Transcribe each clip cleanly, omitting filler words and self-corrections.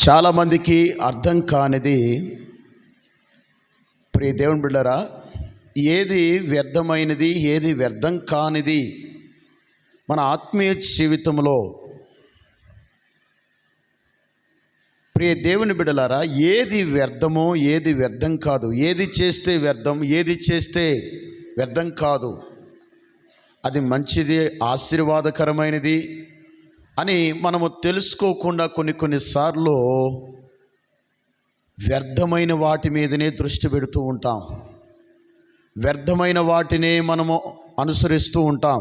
చాలామందికి అర్థం కానిది, ప్రియ దేవుని బిడ్డలారా, ఏది వ్యర్థమైనది, ఏది వ్యర్థం కానిది మన ఆత్మీయ జీవితంలో. ప్రియ దేవుని బిడ్డలారా, ఏది వ్యర్థమో ఏది వ్యర్థం కాదు, ఏది చేస్తే వ్యర్థం, ఏది చేస్తే వ్యర్థం కాదు, అది మంచిది, ఆశీర్వాదకరమైనది అని మనము తెలుసుకోకుండా కొన్నిసార్లు వ్యర్థమైన వాటి మీదనే దృష్టి పెడుతూ ఉంటాం. వ్యర్థమైన వాటినే మనము అనుసరిస్తూ ఉంటాం.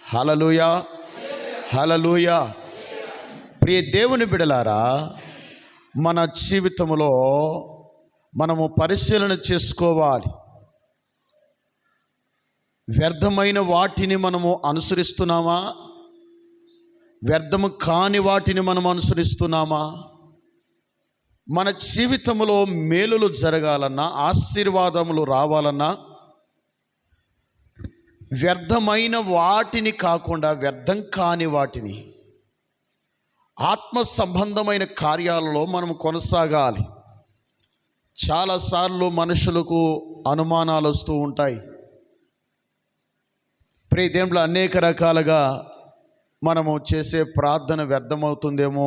హల్లెలూయా, హల్లెలూయా. ప్రియ దేవుని బిడ్డలారా, మన జీవితంలో మనము పరిశీలన చేసుకోవాలి. వ్యర్థమైన వాటిని మనము అనుసరిస్తున్నామా? వ్యర్థము కాని వాటిని మనం అనుసరిస్తున్నామా? మన జీవితంలో మేలులు జరగాలన్నా, ఆశీర్వాదములు రావాలన్నా వ్యర్థమైన వాటిని కాకుండా వ్యర్థం కాని వాటిని, ఆత్మ సంబంధమైన కార్యాలలో మనం కొనసాగాలి. చాలాసార్లు మనుషులకు అనుమానాలు వస్తూ ఉంటాయి. ప్రియ దేవునిలో అనేక రకాలుగా మనము చేసే ప్రార్థన వ్యర్థమవుతుందేమో,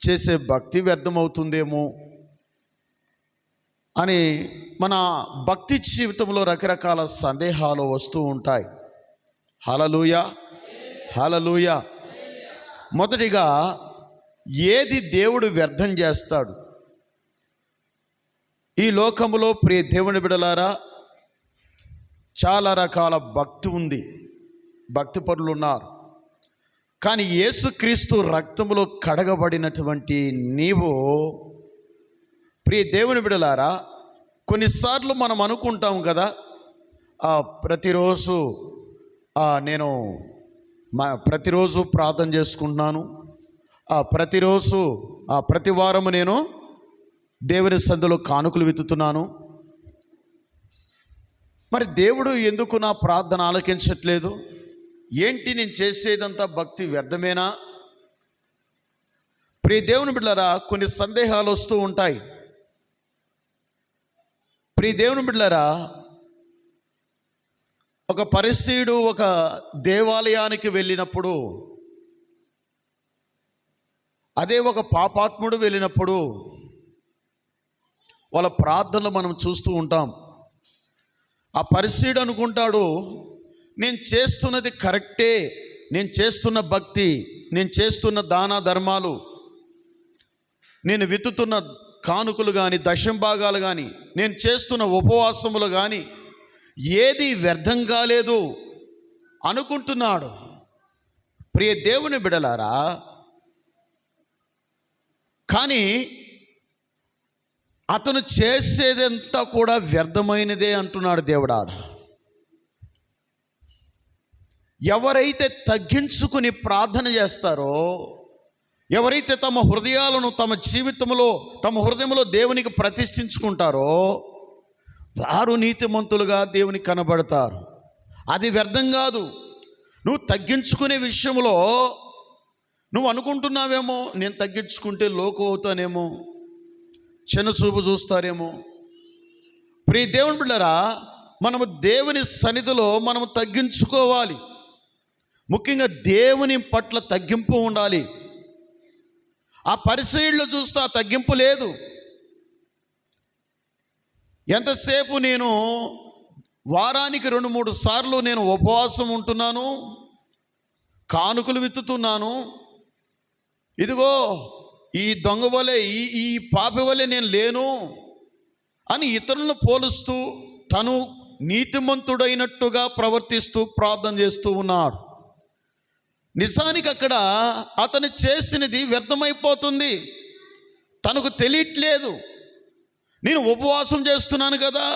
చేసే భక్తి వ్యర్థమవుతుందేమో అని మన భక్తి జీవితంలో రకరకాల సందేహాలు వస్తూ ఉంటాయి. హల్లెలూయా, హల్లెలూయా. మొదటిగా, ఏది దేవుడు వ్యర్థం చేస్తాడు? ఈ లోకములో ప్రియ దేవుని బిడ్డలారా, చాలా రకాల భక్తి ఉంది, భక్తి పరులు ఉన్నారు. కానీ యేసుక్రీస్తు రక్తములో కడగబడినటువంటి నీవు, ప్రియ దేవుని బిడ్డలారా, కొన్నిసార్లు మనం అనుకుంటాం కదా, ప్రతిరోజు నేను ప్రతిరోజు ప్రార్థన చేసుకుంటున్నాను, ప్రతిరోజు ప్రతి వారము నేను దేవుని సన్నిధిలో కానుకలు విత్తుతున్నాను, మరి దేవుడు ఎందుకు నా ప్రార్థన ఆలకించట్లేదు? ఏంటి, నేను చేసేదంతా భక్తి వ్యర్థమేనా? ప్రియ దేవుని బిడ్డలారా, కొన్ని సందేహాలు వస్తూ ఉంటాయి. ప్రియ దేవుని బిడ్డలారా, ఒక పరిసయ్యుడు ఒక దేవాలయానికి వెళ్ళినప్పుడు, అదే ఒక పాపాత్ముడు వెళ్ళినప్పుడు వాళ్ళ ప్రార్థనలు మనం చూస్తూ ఉంటాం. ఆ పరిసయ్యుడు అనుకుంటాడు, నేను చేస్తున్నది కరెక్టే, నేను చేస్తున్న భక్తి, నేను చేస్తున్న దాన ధర్మాలు, నేను విత్తుతున్న కానుకలు కానీ, దశంభాగాలు కానీ, నేను చేస్తున్న ఉపవాసములు కానీ ఏది వ్యర్థం కాలేదు అనుకుంటున్నాడు. ప్రియ దేవుని బిడలారా, కానీ అతను చేసేదంతా కూడా వ్యర్థమైనదే అంటున్నాడు దేవుడాడ. ఎవరైతే తగ్గించుకుని ప్రార్థన చేస్తారో, ఎవరైతే తమ హృదయాలను తమ జీవితంలో తమ హృదయంలో దేవునికి ప్రతిష్ఠించుకుంటారో, వారు నీతిమంతులుగా దేవునికి కనబడతారు. అది వ్యర్థం కాదు. నువ్వు తగ్గించుకునే విషయంలో నువ్వు అనుకుంటున్నావేమో, నేను తగ్గించుకుంటే లోకు అవుతానేమో, చిన్నచూపు చూస్తారేమో. ప్రియ దేవుని బిడ్డలారా, మనము దేవుని సన్నిధిలో మనము తగ్గించుకోవాలి. ముఖ్యంగా దేవుని పట్ల తగ్గింపు ఉండాలి. ఆ పరిసయ్యుల్లో చూస్తే ఆ తగ్గింపు లేదు. ఎంతసేపు నేను వారానికి 2-3 సార్లు నేను ఉపవాసం ఉంటున్నాను, కానుకలు విత్తుతున్నాను, ఇదిగో ఈ దొంగ వలె ఈ పాపి వలె నేను లేను అని ఇతరులను పోలుస్తూ తను నీతిమంతుడైనట్టుగా ప్రవర్తిస్తూ ప్రార్థన చేస్తూ ఉన్నాడు. నిజానికి అక్కడ అతను చేసినది వ్యర్థమైపోతుంది. తనకు తెలియట్లేదు, నేను ఉపవాసం చేస్తున్నాను కదా,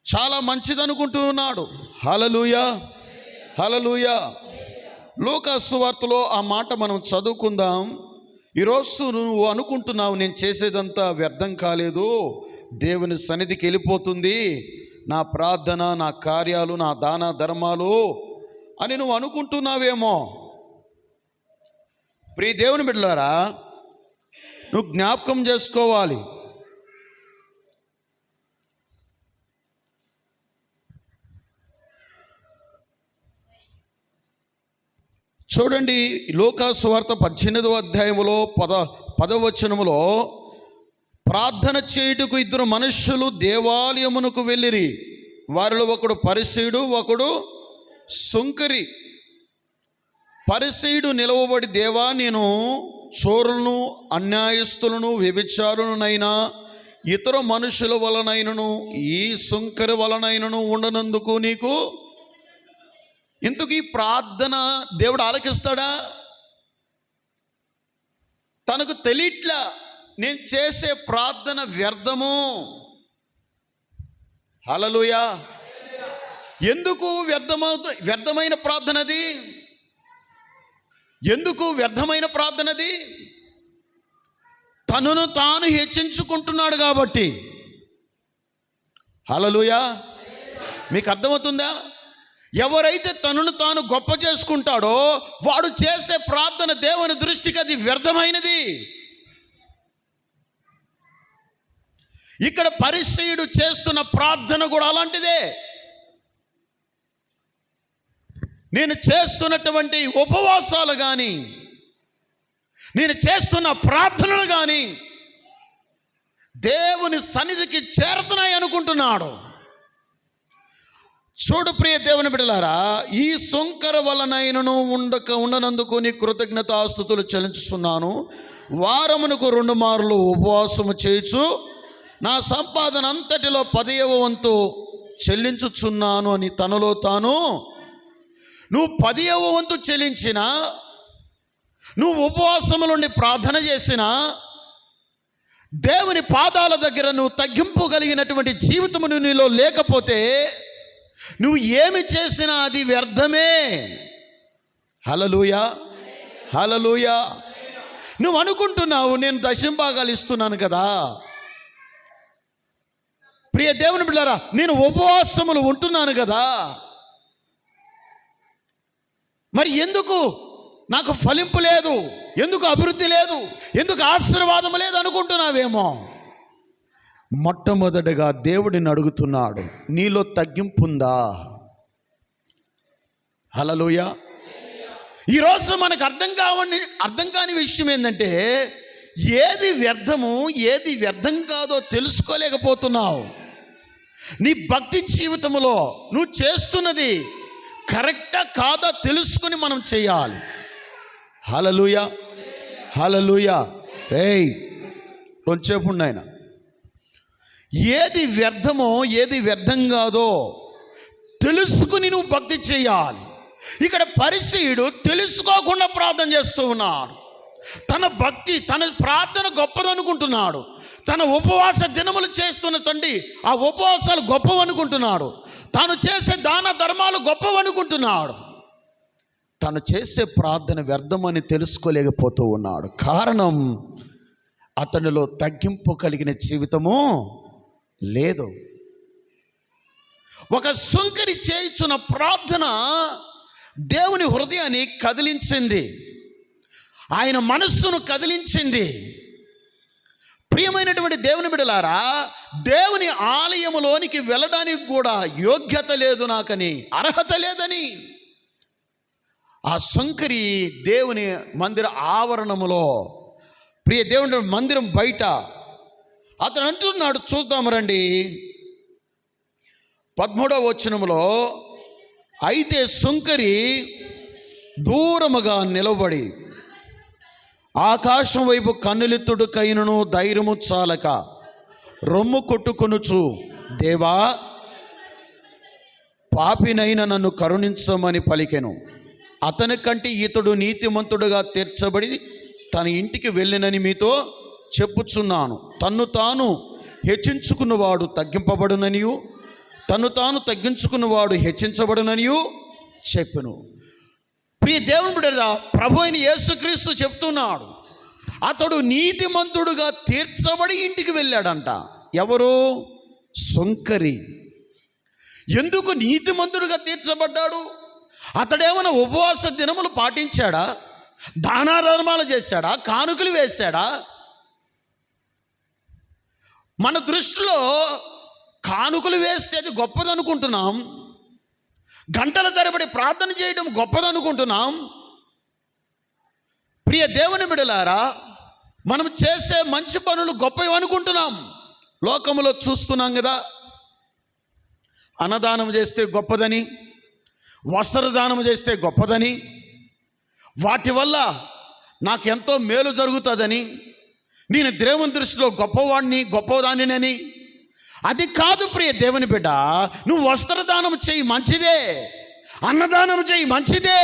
చాలా మంచిది అనుకుంటూ ఉన్నాడు. హల్లెలూయా, హల్లెలూయా. లూకా సువార్తలో ఆ మాట మనం చదువుకుందాం. ఈరోజు నువ్వు అనుకుంటున్నావు, నేను చేసేదంతా వ్యర్థం కాలేదు, దేవుని సన్నిధికి వెళ్ళిపోతుంది నా ప్రార్థన, నా కార్యాలు, నా దాన ధర్మాలు అని నువ్వు అనుకుంటున్నావేమో. ప్రియ దేవుని బిడ్డలారా, నువ్వు జ్ఞాపకం చేసుకోవాలి. చూడండి, లూకా సువార్త 18వ అధ్యాయములో 10వ వచనములో, ప్రార్థన చేయుటకు ఇద్దరు మనుష్యులు దేవాలయమునకు వెళ్ళిరి. వారిలో ఒకడు పరిసయ్యుడు, ఒకడు సుంకరి. పరిసయ్యుడు నిలవబడి, దేవా, నేను చోరులను, అన్యాయస్తులను, వ్యభిచారులనైనా ఇతర మనుషుల వలనైనను ఈ సుంకరి వలనైనను ఉండనందుకు నీకు. ఇందుకు ఈ ప్రార్థన దేవుడు ఆలకిస్తాడా? తనకు తెలియట్లా నేను చేసే ప్రార్థన వ్యర్థము. హల్లెలూయా. ఎందుకు వ్యర్థమైన ప్రార్థనది? ఎందుకు వ్యర్థమైన ప్రార్థనది? తనను తాను హెచ్చించుకుంటున్నాడు కాబట్టి. హల్లెలూయా. మీకు అర్థమవుతుందా? ఎవరైతే తనను తాను గొప్ప చేసుకుంటాడో వాడు చేసే ప్రార్థన దేవుని దృష్టికి అది వ్యర్థమైనది. ఇక్కడ పరిసయ్యుడు చేస్తున్న ప్రార్థన కూడా అలాంటిదే. నేను చేస్తున్నటువంటి ఉపవాసాలు కానీ, నేను చేస్తున్న ప్రార్థనలు కానీ దేవుని సన్నిధికి చేరుతున్నాయి అనుకుంటున్నాడు. చూడు ప్రియ దేవుని బిడ్డలారా, ఈ సుంకర వలనైనను ఉండనందుకు నీ కృతజ్ఞతాస్తుతులు చెల్లించుతున్నాను. వారమునకు 2 మార్లు ఉపవాసము చేయుచు నా సంపాదన అంతటిలో 10వ వంతు చెల్లించుచున్నాను అని తనలో తాను. నువ్వు 10వ వంతు చెల్లించినా, నువ్వు ఉపవాసము నుండి ప్రార్థన చేసినా, దేవుని పాదాల దగ్గర నువ్వు తగ్గింపు కలిగినటువంటి జీవితము నీలో లేకపోతే నువ్వు ఏమి చేసినా అది వ్యర్థమే. హల్లెలూయా, హల్లెలూయా. నువ్వు అనుకుంటున్నావు నేను దశంభాగాలు ఇస్తున్నాను కదా. ప్రియ దేవుని బిడ్డలారా, నేను ఉపవాసములు ఉంటున్నాను కదా, మరి ఎందుకు నాకు ఫలింపు లేదు, ఎందుకు అభివృద్ధి లేదు, ఎందుకు ఆశీర్వాదం లేదు అనుకుంటున్నావేమో. మొట్టమొదటిగా దేవుడిని అడుగుతున్నాడు, నీలో తగ్గింపుందా? హల్లెలూయా. ఈరోజు మనకు అర్థం కాని విషయం ఏంటంటే, ఏది వ్యర్థము ఏది వ్యర్థం కాదో తెలుసుకోలేకపోతున్నావు. నీ భక్తి జీవితంలో నువ్వు చేస్తున్నది కరెక్టా కాదా తెలుసుకుని మనం చేయాలి. హల్లెలూయా, హల్లెలూయా. రేయ్ కొంచెంసేపు ఆయన, ఏది వ్యర్థమో ఏది వ్యర్థం కాదో తెలుసుకుని నువ్వు భక్తి చేయాలి. ఇక్కడ పరిసయ్యుడు తెలుసుకోకుండా ప్రార్థన చేస్తూ ఉన్నాడు. తన భక్తి, తన ప్రార్థన గొప్పదనుకుంటున్నాడు. తన ఉపవాస దినములు చేస్తున్న తండ్రి ఆ ఉపవాసాలు గొప్పవనుకుంటున్నాడు. తాను చేసే దాన ధర్మాలు గొప్పవనుకుంటున్నాడు. తను చేసే ప్రార్థన వ్యర్థమని తెలుసుకోలేకపోతూ ఉన్నాడు. కారణం, అతనిలో తగ్గింపు కలిగిన జీవితము లేదు. ఒక సుంకరి చేయుచున్న ప్రార్థన దేవుని హృదయాన్ని కదిలించింది, ఆయన మనస్సును కదిలించింది. ప్రియమైనటువంటి దేవుని బిడ్డలారా, దేవుని ఆలయములోనికి వెళ్ళడానికి కూడా యోగ్యత లేదు నాకని, అర్హత లేదని ఆ సుంకరి దేవుని మందిర ఆవరణములో, ప్రియ దేవుని మందిరం బయట అతను అంటున్నాడు. చూద్దాము రండి, 13వ వచనములో, అయితే సుంకరి దూరముగా నిలబడి ఆకాశం వైపు కన్నులెత్తుడు కైనను ధైర్యము చాలక రొమ్ము కొట్టుకొనుచు, దేవా, పాపినైన నన్ను కరుణించమని పలికెను. అతని కంటే ఇతడు నీతిమంతుడుగా తీర్చబడి తన ఇంటికి వెళ్ళినని మీతో చెప్పుచున్నాను. తన్ను తాను హెచ్చించుకున్నవాడు తగ్గింపబడుననియు, తన్ను తాను తగ్గించుకున్నవాడు హెచ్చించబడుననియు చెప్పెను. ప్రియ దేవుని బిడ్డలారా, ప్రభు అయిన యేసుక్రీస్తు చెప్తున్నాడు, అతడు నీతిమంతుడుగా తీర్చబడి ఇంటికి వెళ్ళాడంట. ఎవరు? సుంకరి. ఎందుకు నీతిమంతుడుగా తీర్చబడ్డాడు? అతడేమైనా ఉపవాస దినములు పాటించాడా? దాన ధర్మాలు చేశాడా? కానుకలు వేశాడా? మన దృష్టిలో కానుకలు వేస్తే అది గొప్పదనుకుంటున్నాం, గంటల తరబడి ప్రార్థన చేయడం గొప్పదనుకుంటున్నాం. ప్రియ దేవుని బిడ్డలారా, మనం చేసే మంచి పనులు గొప్పవి అనుకుంటున్నాం. లోకంలో చూస్తున్నాం కదా, అన్నదానం చేస్తే గొప్పదని, వస్త్రదానం చేస్తే గొప్పదని, వాటి వల్ల నాకెంతో మేలు జరుగుతుందని, నేను దేవుని దృష్టిలో గొప్పదానినని. అది కాదు ప్రియ దేవుని బిడ్డ. నువ్వు వస్త్రదానం చేయి, మంచిదే. అన్నదానం చేయి, మంచిదే.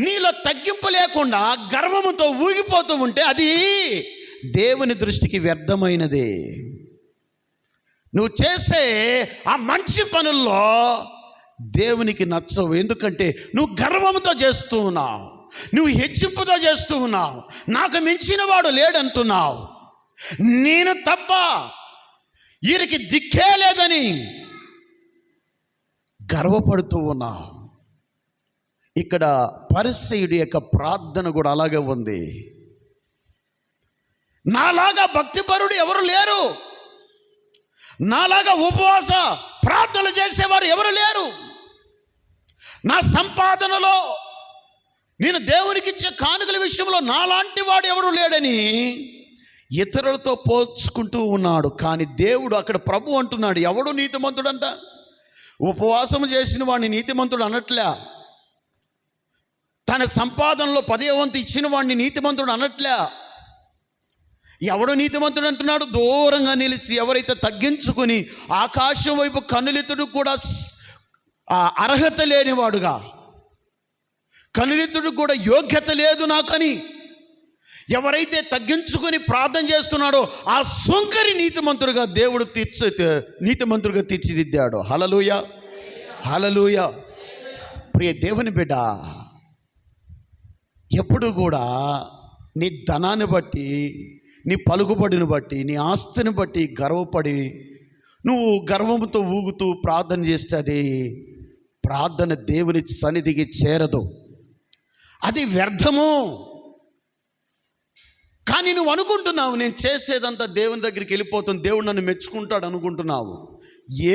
నీలో తగ్గింపు లేకుండా గర్వముతో ఊగిపోతూ ఉంటే అది దేవుని దృష్టికి వ్యర్థమైనదే. నువ్వు చేసే ఆ మంచి పనుల్లో దేవునికి నచ్చవు. ఎందుకంటే నువ్వు గర్వంతో చేస్తూ ఉన్నావు, నువ్వు హెచ్చింపుతో చేస్తూ ఉన్నావు. నాకు మించిన వాడు లేడంటున్నావు. నేను తప్ప వీరికి దిక్కే లేదని గర్వపడుతూ ఉన్నావు. ఇక్కడ పరిసయ్యుడి యొక్క ప్రార్థన కూడా అలాగే ఉంది. నాలాగా భక్తిపరుడు ఎవరు లేరు, నాలాగా ఉపవాస ప్రార్థనలు చేసేవారు ఎవరు లేరు. నా సంపాదనలో, నేను దేవునికి ఇచ్చే కానుకల విషయంలో నాలాంటి వాడు ఎవరు లేడని ఇతరులతో పోల్చుకుంటూ ఉన్నాడు. కానీ దేవుడు అక్కడ ప్రభు అంటున్నాడు, ఎవడు నీతిమంతుడంట? ఉపవాసం చేసిన వాడిని నీతిమంతుడు అనట్లే, తన సంపాదనలో 10వ వంతు ఇచ్చిన వాడిని నీతిమంతుడు అనట్లే. ఎవడు నీతిమంతుడు అంటున్నాడు? దూరంగా నిలిచి ఎవరైతే తగ్గించుకొని ఆకాశం వైపు కన్నులెత్తుడు కూడా అర్హత లేనివాడుగా, కన్నులెత్తుడు కూడా యోగ్యత లేదు నాకని ఎవరైతే తగ్గించుకొని ప్రార్థన చేస్తున్నాడో ఆ సొంకరి నీతిమంతుడుగా దేవుడు నీతిమంతుడుగా తీర్చిదిద్దాడు. హల్లెలూయా, హల్లెలూయా. ప్రియ దేవుని బిడ్డ, ఎప్పుడు కూడా నీ ధనాన్ని బట్టి, నీ పలుకుబడిని బట్టి, నీ ఆస్తిని బట్టి గర్వపడి నువ్వు గర్వంతో ఊగుతూ ప్రార్థన చేస్తే అది ప్రార్థన దేవుని సన్నిధికి చేరదు, అది వ్యర్థము. కానీ నువ్వు అనుకుంటున్నావు నేను చేసేదంతా దేవుని దగ్గరికి వెళ్ళిపోతుంది, దేవుడు నన్ను మెచ్చుకుంటాడు అనుకుంటున్నావు.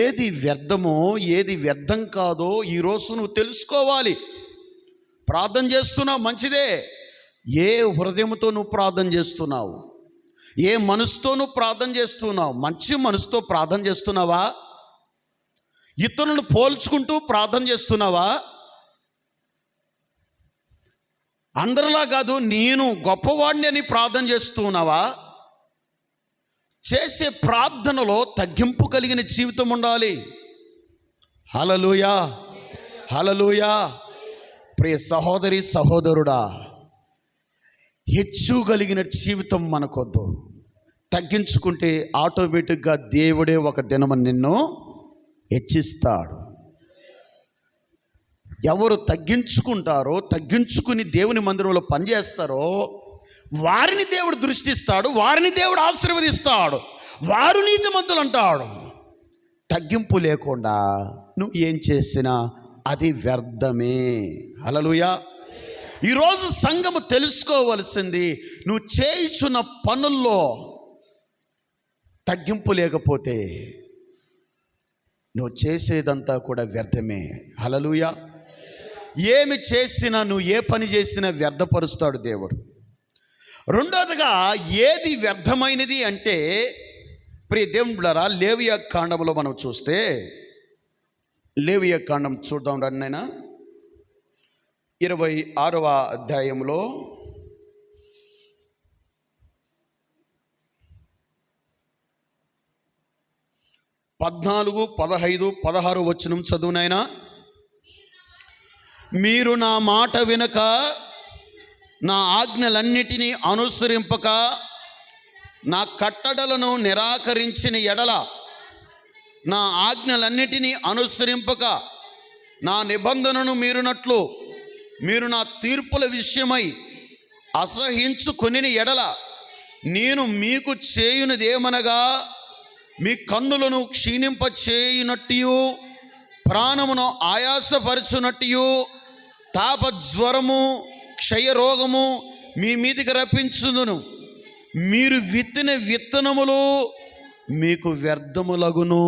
ఏది వ్యర్థమో ఏది వ్యర్థం కాదో ఈరోజు నువ్వు తెలుసుకోవాలి. ప్రార్థన చేస్తున్నావు, మంచిదే. ఏ హృదయంతో నువ్వు ప్రార్థన చేస్తున్నావు, ఏ మనసుతో నువ్వు ప్రార్థన చేస్తున్నావు? మంచి మనసుతో ప్రార్థన చేస్తున్నావా? ఇతరులను పోల్చుకుంటూ ప్రార్థన చేస్తున్నావా? అందరిలా కాదు, నేను గొప్పవాడిని అని ప్రార్థన చేస్తున్నావా? చేసే ప్రార్థనలో తగ్గింపు కలిగిన జీవితం ఉండాలి. హల్లెలూయా, హల్లెలూయా. ప్రియ సహోదరి సహోదరుడా, హెచ్చు కలిగిన జీవితం మనకొద్దు. తగ్గించుకుంటే ఆటోమేటిక్గా దేవుడే ఒక దినము నిన్ను హెచ్చిస్తాడు. ఎవరు తగ్గించుకుంటారో, తగ్గించుకుని దేవుని మందిరంలో పనిచేస్తారో వారిని దేవుడు దృష్టిస్తాడు, వారిని దేవుడు ఆశీర్వదిస్తాడు, వారు నీతిమంతులు అంటాడు. తగ్గింపు లేకుండా నువ్వు ఏం చేసినా అది వ్యర్థమే. హల్లెలూయా. ఈరోజు సంఘము తెలుసుకోవలసింది, నువ్వు చేయుచున్న పనుల్లో తగ్గింపు లేకపోతే నువ్వు చేసేదంతా కూడా వ్యర్థమే. హల్లెలూయా. ఏమి చేసినా, నువ్వు ఏ పని చేసినా వ్యర్థపరుస్తాడు దేవుడు. రెండోదిగా ఏది వ్యర్థమైనది అంటే, ప్రియ దేవుని బిడ్డలారా, లేవియా కాండంలో మనం చూస్తే, లేవియా కాండం చూద్దాం రండి నాయనా. 26వ అధ్యాయంలో 14, 15, 16 వచనం చదువు నాయనా. మీరు నా మాట వినక, నా ఆజ్ఞలన్నిటినీ అనుసరింపక, నా కట్టడలను నిరాకరించిన ఎడల, నా ఆజ్ఞలన్నిటినీ అనుసరింపక నా నిబంధనను మీరునట్లు మీరు నా తీర్పుల విషయమై అసహించుకొనిన ఎడల, నేను మీకు చేయునదేమనగా, మీ కన్నులను క్షీణింప చేయునట్టు, ప్రాణమును ఆయాసపరచునట్టు, తాపజ్వరము, క్షయరోగము మీ మీదికి రప్పించుదును, మీరు విత్తిన విత్తనములు మీకు వ్యర్థములగును,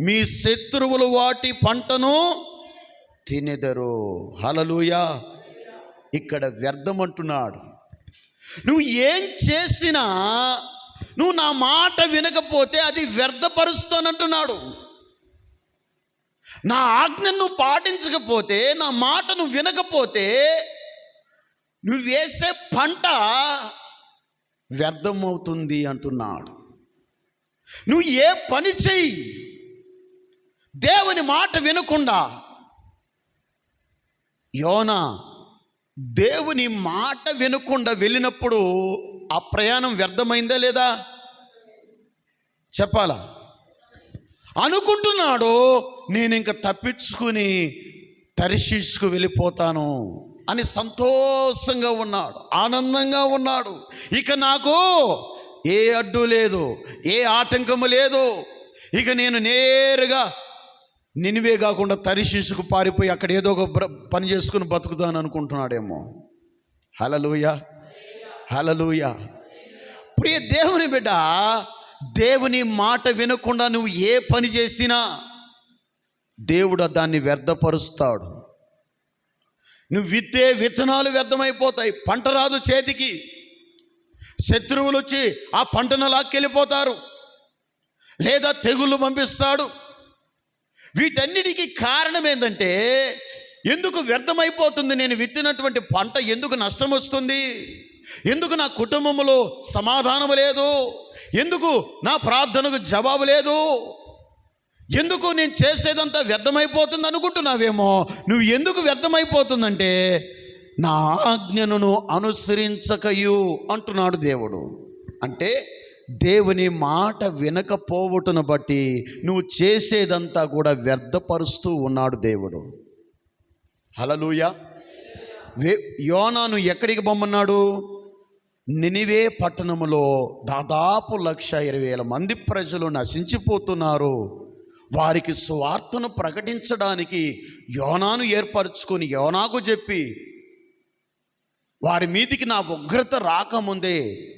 మీ శత్రువులు వాటి పంటను తినెదరు. హల్లెలూయా. ఇక్కడ వ్యర్థం అంటున్నాడు. నువ్వు ఏం చేసినా నువ్వు నా మాట వినకపోతే అది వ్యర్థపరుస్తానంటున్నాడు. నా ఆజ్ఞను నువ్వు పాటించకపోతే, నా మాట నువ్వు వినకపోతే, నువ్వు వేసే పంట వ్యర్థమవుతుంది అంటున్నాడు. నువ్వు ఏ పని చెయ్యి దేవుని మాట వినకుండా, యోనా దేవుని మాట వినకుండా వెళ్ళినప్పుడు ఆ ప్రయాణం వ్యర్థమైందా లేదా చెప్పాలా? అనుకుంటున్నాడు, నేను ఇంక తప్పించుకుని తర్షీషుకు వెళ్ళిపోతాను అని సంతోషంగా ఉన్నాడు, ఆనందంగా ఉన్నాడు. ఇక నాకు ఏ అడ్డు లేదు, ఏ ఆటంకము లేదు, ఇక నేను నేరుగా నినివే కాకుండా తర్షీషుకు పారిపోయి అక్కడ ఏదో ఒక పని చేసుకుని బతుకుతాను అనుకుంటున్నాడేమో. హల్లెలూయా, హల్లెలూయా. ప్రియ దేవుని బిడ్డ, దేవుని మాట వినకుండా నువ్వు ఏ పని చేసినా దేవుడు దాన్ని వ్యర్థపరుస్తాడు. నువ్వు విత్తే విత్తనాలు వ్యర్థమైపోతాయి, పంట రాదు చేతికి, శత్రువులు వచ్చి ఆ పంటను లాక్కెళ్ళిపోతారు, లేదా తెగుళ్ళు పంపిస్తాడు. వీటన్నిటికీ కారణం ఏంటంటే, ఎందుకు వ్యర్థమైపోతుంది నేను విత్తినటువంటి పంట, ఎందుకు నష్టం వస్తుంది, ఎందుకు నా కుటుంబంలో సమాధానం లేదు, ఎందుకు నా ప్రార్థనకు జవాబు లేదు, ఎందుకు నేను చేసేదంతా వ్యర్థమైపోతుంది అనుకుంటున్నావేమో. నువ్వు ఎందుకు వ్యర్థమైపోతుందంటే, నా ఆజ్ఞను అనుసరించకయు అంటున్నాడు దేవుడు. అంటే దేవుని మాట వినకపోవటను బట్టి నువ్వు చేసేదంతా కూడా వ్యర్థపరుస్తూ ఉన్నాడు దేవుడు. హల్లెలూయా. యోనాను ఎక్కడికి పంపన్నాడు? నినివే పట్టణములో దాదాపు 120,000 మంది ప్రజలు నశించిపోతున్నారు. వారికి సువార్తను ప్రకటించడానికి యోనాను ఏర్పరచుకొని యోనాకు చెప్పి, వారి మీదికి నా ఉగ్రత రాకముందే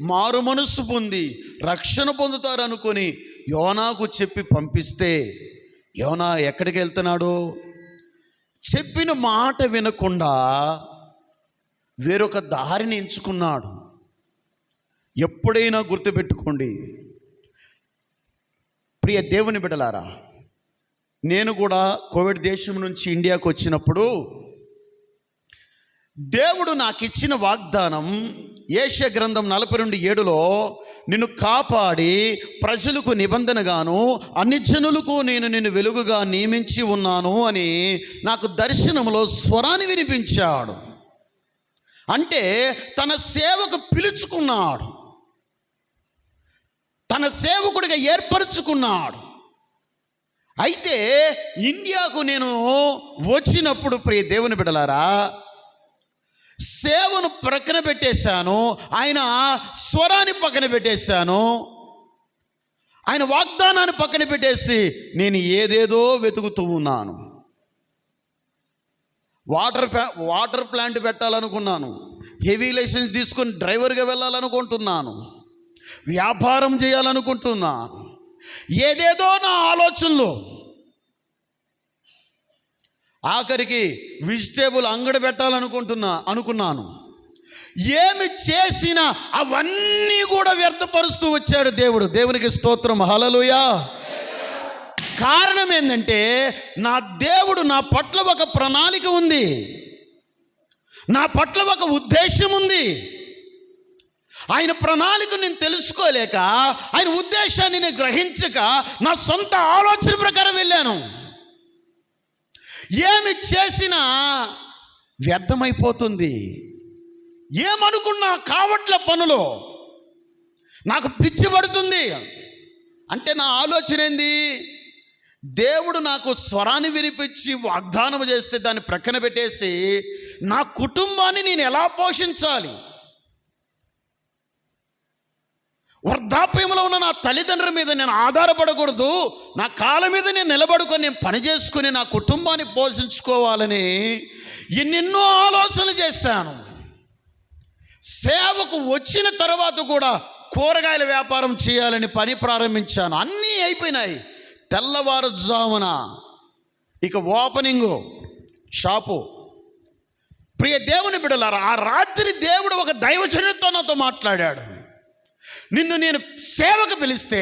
మారు మనస్సు పొంది రక్షణ పొందుతారనుకొని యోనాకు చెప్పి పంపిస్తే, యోనా ఎక్కడికి వెళ్తున్నాడు? చెప్పిన మాట వినకుండా వేరొక దారిని ఎంచుకున్నాడు. ఎప్పుడైనా గుర్తుపెట్టుకోండి ప్రియ దేవుని బిడ్డలారా, నేను కూడా కోవిడ్ దేశం నుంచి ఇండియాకు వచ్చినప్పుడు దేవుడు నాకు ఇచ్చిన వాగ్దానం, యెషయా గ్రంథం 42:7లో, నిన్ను కాపాడి ప్రజలకు నిబంధనగాను అన్ని జనులకు నేను నిన్ను వెలుగుగా నియమించి ఉన్నాను అని నాకు దర్శనంలో స్వరాన్ని వినిపించాడు. అంటే తన సేవకు పిలుచుకున్నాడు, తన సేవకుడిగా ఏర్పరచుకున్నాడు. అయితే ఇండియాకు నేను వచ్చినప్పుడు ప్రియ దేవుని బిడ్డలారా, సేవను ప్రక్కన పెట్టేశాను, ఆయన స్వరాన్ని పక్కన పెట్టేశాను, ఆయన వాగ్దానాన్ని పక్కన పెట్టేసి నేను ఏదేదో వెతుకుతూ ఉన్నాను. వాటర్ ప్లాంట్ పెట్టాలనుకున్నాను, హెవీ లైసెన్స్ తీసుకొని డ్రైవర్గా వెళ్ళాలనుకుంటున్నాను, వ్యాపారం చేయాలనుకుంటున్నాను, ఏదేదో నా ఆలోచనలు. ఆఖరికి వెజిటేబుల్ అంగడి అనుకున్నాను. ఏమి చేసినా అవన్నీ కూడా వ్యర్థపరుస్తూ వచ్చాడు దేవుడు. దేవునికి స్తోత్రం, హల్లెలూయా. కారణం ఏంటంటే, నా దేవుడు నా పట్ల ఒక ప్రణాళిక ఉంది, నా పట్ల ఒక ఉద్దేశం ఉంది. ఆయన ప్రణాళిక నేను తెలుసుకోలేక, ఆయన ఉద్దేశాన్ని నేను గ్రహించక నా సొంత ఆలోచన ప్రకారం వెళ్ళాను. ఏమి చేసినా వ్యర్థమైపోతుంది. ఏమనుకున్నా కావట్ల పనులు నాకు పిచ్చి పడుతుంది. అంటే నా ఆలోచన ఏంది? దేవుడు నాకు స్వరాన్ని వినిపించి వాగ్దానం చేస్తే దాన్ని ప్రక్కన పెట్టేసి నా కుటుంబాన్ని నేను ఎలా పోషించాలి, వృద్ధాప్యంలో ఉన్న నా తల్లిదండ్రుల మీద నేను ఆధారపడకూడదు, నా కాళ్ళ మీద నేను నిలబడుకొని నేను పని చేసుకుని నా కుటుంబాన్ని పోషించుకోవాలని ఎన్నెన్నో ఆలోచనలు చేశాను. సేవకు వచ్చిన తర్వాత కూడా కూరగాయల వ్యాపారం చేయాలని పని ప్రారంభించాను. అన్నీ అయిపోయినాయి. తెల్లవారుజామున ఇక ఓపెనింగు షాపు. ప్రియ దేవుని బిడ్డలారా, ఆ రాత్రి దేవుడు ఒక దైవజనుడితో నాతో మాట్లాడాడు. నిన్ను నేను సేవకు పిలిస్తే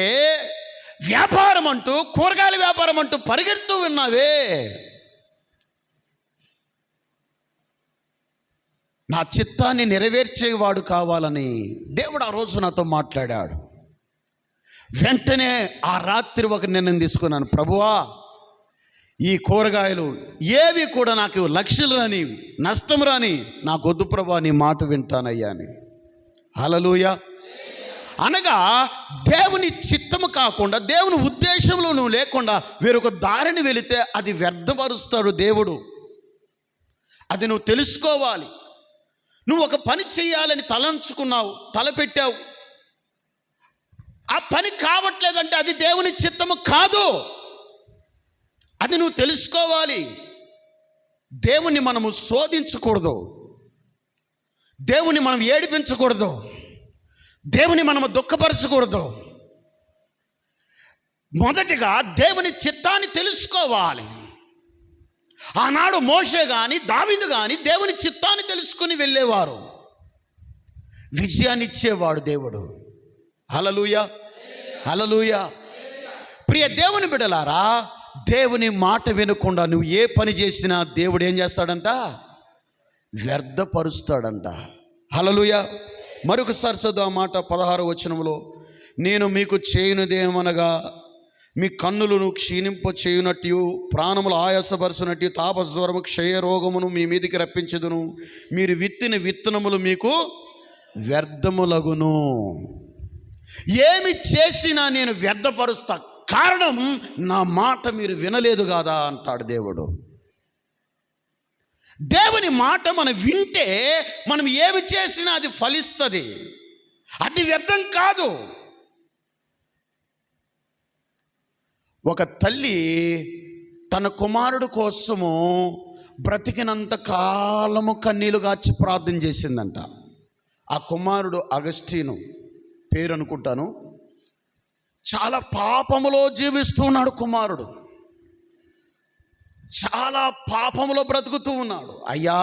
వ్యాపారం అంటూ, కూరగాయల వ్యాపారం అంటూ పరిగెడుతూ ఉన్నావే, నా చిత్తాన్ని నెరవేర్చేవాడు కావాలని దేవుడు ఆ రోజు నాతో మాట్లాడాడు. వెంటనే ఆ రాత్రి ఒక నిర్ణయం తీసుకున్నాను. ప్రభువా, ఈ కూరగాయలు ఏవి కూడా నాకు లక్షలు రాని, నష్టం రాని, నాకు వద్దు ప్రభువా, నీ మాట వింటానయ్యా అని. హల్లెలూయా. అనగా దేవుని చిత్తము కాకుండా, దేవుని ఉద్దేశంలో నువ్వు లేకుండా వేరొక దారిని వెళితే అది వ్యర్థపరుస్తాడు దేవుడు. అది నువ్వు తెలుసుకోవాలి. నువ్వు ఒక పని చేయాలని తలంచుకున్నావు, తలపెట్టావు, ఆ పని కావట్లేదంటే అది దేవుని చిత్తము కాదు. అది నువ్వు తెలుసుకోవాలి. దేవుని మనము శోధించకూడదు, దేవుని మనం ఏడిపించకూడదు, దేవుని మనము దుఃఖపరచకూడదు. మొదటిగా దేవుని చిత్తాన్ని తెలుసుకోవాలి. ఆనాడు మోషే కానీ దావీదు కానీ దేవుని చిత్తాన్ని తెలుసుకుని వెళ్ళేవారు. విజయాన్ని ఇచ్చేవాడు దేవుడు. హల్లెలూయా, హల్లెలూయా. ప్రియ దేవుని బిడ్డలారా, దేవుని మాట వినకుండా నువ్వు ఏ పని చేసినా దేవుడు ఏం చేస్తాడంట? వ్యర్థపరుస్తాడంట. హల్లెలూయా. మరొకసారి చదువు ఆ మాట 16వ వచనంలో, నేను మీకు చేయనుదేమనగా మీ కన్నులను క్షీణింప చేయునట్టు, ప్రాణములు ఆయాసపరచునట్టు, తాపజ్వరము క్షయరోగమును మీ మీదికి రప్పించదును, మీరు విత్తిన విత్తనములు మీకు వ్యర్థములగును. ఏమి చేసినా నేను వ్యర్థపరుస్తా, కారణం నా మాట మీరు వినలేదు కదా అంటాడు దేవుడు. దేవుని మాట మనం వింటే మనం ఏమి చేసినా అది ఫలిస్తుంది, అది వ్యర్థం కాదు. ఒక తల్లి తన కుమారుడు కోసము బ్రతికినంత కాలము కన్నీళ్లు గార్చి ప్రార్థన చేసిందంట. ఆ కుమారుడు అగస్టీను పేరు అనుకుంటాను. చాలా పాపములో జీవిస్తూ ఉన్నాడు కుమారుడు, చాలా పాపములో బ్రతుకుతూ ఉన్నాడు. అయ్యా,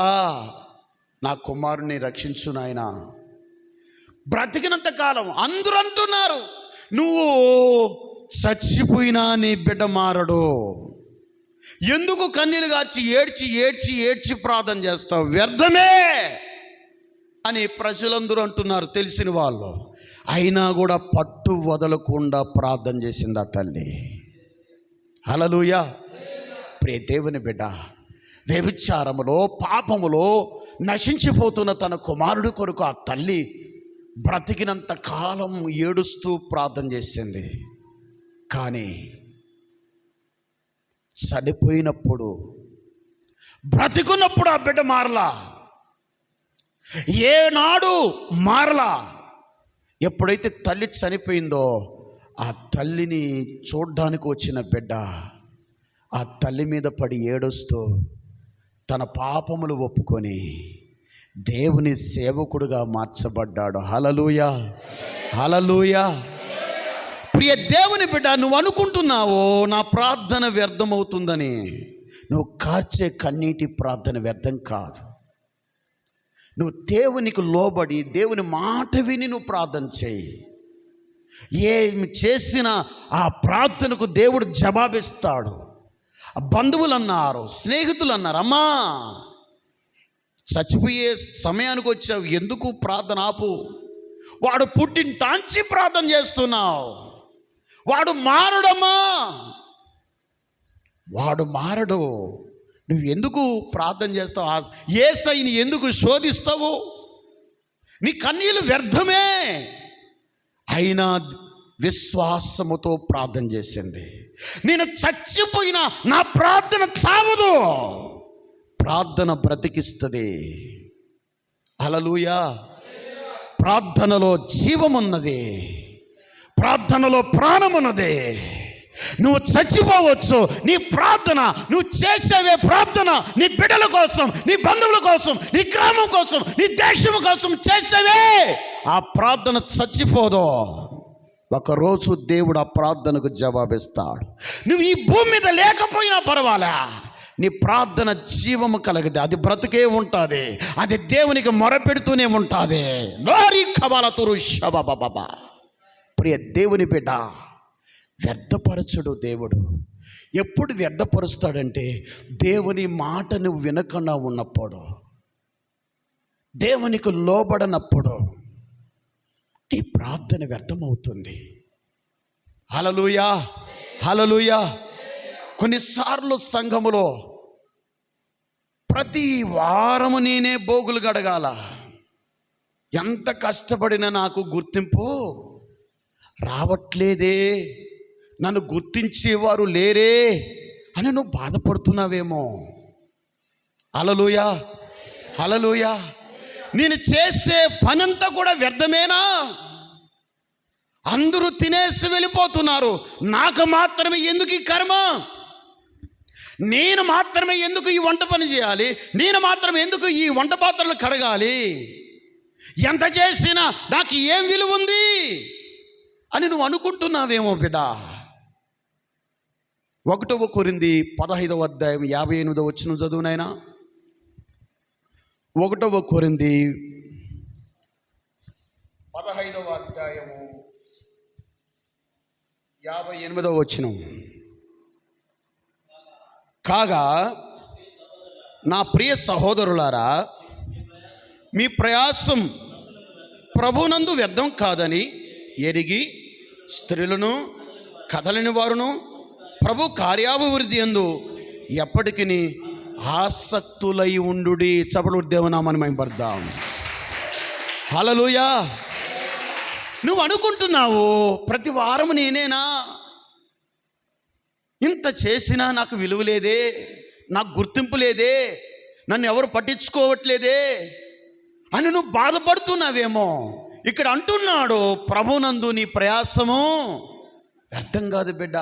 నా కుమారుడిని రక్షించు నాయనా. బ్రతికినంత కాలం అందరూ అంటున్నారు, నువ్వు చచ్చిపోయినా నీ బిడ్డ మారడు, ఎందుకు కన్నీళ్ళు గార్చి ఏడ్చి ఏడ్చి ఏడ్చి ప్రార్థన చేస్తావు, వ్యర్థమే అని ప్రజలందరూ అంటున్నారు, తెలిసిన వాళ్ళు. అయినా కూడా పట్టు వదలకుండా ప్రార్థన చేసింది ఆ తల్లి. హల్లెలూయా. ప్రియ దేవుని బిడ్డ, వ్యభిచారములో పాపములో నశించిపోతున్న తన కుమారుడు కొరకు ఆ తల్లి బ్రతికినంత కాలం ఏడుస్తూ ప్రార్థన చేసింది. కానీ చనిపోయినప్పుడు, బ్రతికున్నప్పుడు ఆ బిడ్డ మారలా, ఏనాడు మారలా. ఎప్పుడైతే తల్లి చనిపోయిందో ఆ తల్లిని చూడ్డానికి వచ్చిన బిడ్డ ఆ తల్లి మీద పడి ఏడుస్తూ తన పాపములు ఒప్పుకొని దేవుని సేవకుడుగా మార్చబడ్డాడు. హల్లెలూయా, హల్లెలూయా. ప్రియ దేవుని బిడ్డ, నువ్వు అనుకుంటున్నావో నా ప్రార్థన వ్యర్థమవుతుందని. నువ్వు కార్చే కన్నీటి ప్రార్థన వ్యర్థం కాదు. నువ్వు దేవునికి లోబడి దేవుని మాట విని నువ్వు ప్రార్థన చేయి. ఏమి చేసినా ఆ ప్రార్థనకు దేవుడు జవాబిస్తాడు. బంధువులు అన్నారు, స్నేహితులు అన్నారు, అమ్మా చచ్చిపోయే సమయానికి వచ్చావు, ఎందుకు ప్రార్థన ఆపు, వాడు పుట్టింటాంచి ప్రార్థన చేస్తున్నావు, వాడు మారడమ్మా, వాడు మారడు, నువ్వు ఎందుకు ప్రార్థన చేస్తావు, యేసయ్యని ఎందుకు శోధిస్తావు, నీ కన్నీళ్ళు వ్యర్థమే. అయినా విశ్వాసముతో ప్రార్థన చేసింది. నేను చచ్చిపోయినా నా ప్రార్థన చావదు, ప్రార్థన బ్రతికిస్తుంది. హల్లెలూయా. ప్రార్థనలో జీవమున్నది, ప్రార్థనలో ప్రాణమున్నది. నువ్వు చచ్చిపోవచ్చు. నీ ప్రార్థన, నువ్వు చేసేవే ప్రార్థన నీ బిడ్డల కోసం, నీ బంధువుల కోసం, నీ గ్రామం కోసం, నీ దేశం కోసం చేసేవే, ఆ ప్రార్థన చచ్చిపోదు. ఒకరోజు దేవుడు ఆ ప్రార్థనకు జవాబిస్తాడు. నువ్వు ఈ భూమి మీద లేకపోయినా పర్వాలే, నీ ప్రార్థన జీవము కలగదు, అది బ్రతుకే ఉంటుంది, అది దేవునికి మొరపెడుతూనే ఉంటుంది. లోరి కబాలతురు షబాబాబా. ప్రియ దేవుని బిడ్డ, వ్యర్థపరచుడు దేవుడు. ఎప్పుడు వ్యర్థపరుస్తాడంటే దేవుని మాట నువ్వు వినకుండా ఉన్నప్పుడు, దేవునికి లోబడనప్పుడు నీ ప్రార్థన వ్యర్థమవుతుంది. హల్లెలూయా, హల్లెలూయా. కొన్నిసార్లు సంఘములో ప్రతి వారము నేనే బోగులు గడగాల, ఎంత కష్టపడినా నాకు గుర్తింపు రావట్లేదే, నన్ను గుర్తించేవారు లేరే అని నువ్వు బాధపడుతున్నావేమో. హల్లెలూయా, హల్లెలూయా. నేను చేసే పనంతా కూడా వ్యర్థమేనా? అందరూ తినేసి వెళ్ళిపోతున్నారు, నాకు మాత్రమే ఎందుకు ఈ కర్మ? నేను మాత్రమే ఎందుకు ఈ వంట పని చేయాలి? నేను మాత్రమే ఎందుకు ఈ వంట పాత్రలు కడగాలి? ఎంత చేసినా నాకు ఏం విలువ ఉంది అని నువ్వు అనుకుంటున్నావేమో బిడ్డ. 1 కొరింథీ 15వ అధ్యాయం 58వ వచనం చదువు నాయనా. 1 కొరింథీ 15వ అధ్యాయము 58వ వచనం. కాగా నా ప్రియ సహోదరులారా, మీ ప్రయాసం ప్రభునందు వ్యర్థం కాదని ఎరిగి స్త్రీలను, కదలని వారును ప్రభు కార్యాభివృద్ధి యందు ఎప్పటికీ ఆసక్తులై ఉండుడి. చపలు దేవనామాన్ని మేము పడదాం. హల్లెలూయా. నువ్వు అనుకుంటున్నావు ప్రతి వారం నేనేనా, ఇంత చేసినా నాకు విలువ లేదే, నాకు గుర్తింపు లేదే, నన్ను ఎవరు పట్టించుకోవట్లేదే అని నువ్వు బాధపడుతున్నావేమో. ఇక్కడ అంటున్నాడు, ప్రభునందు నీ ప్రయాసము వ్యర్థం కాదు బిడ్డ.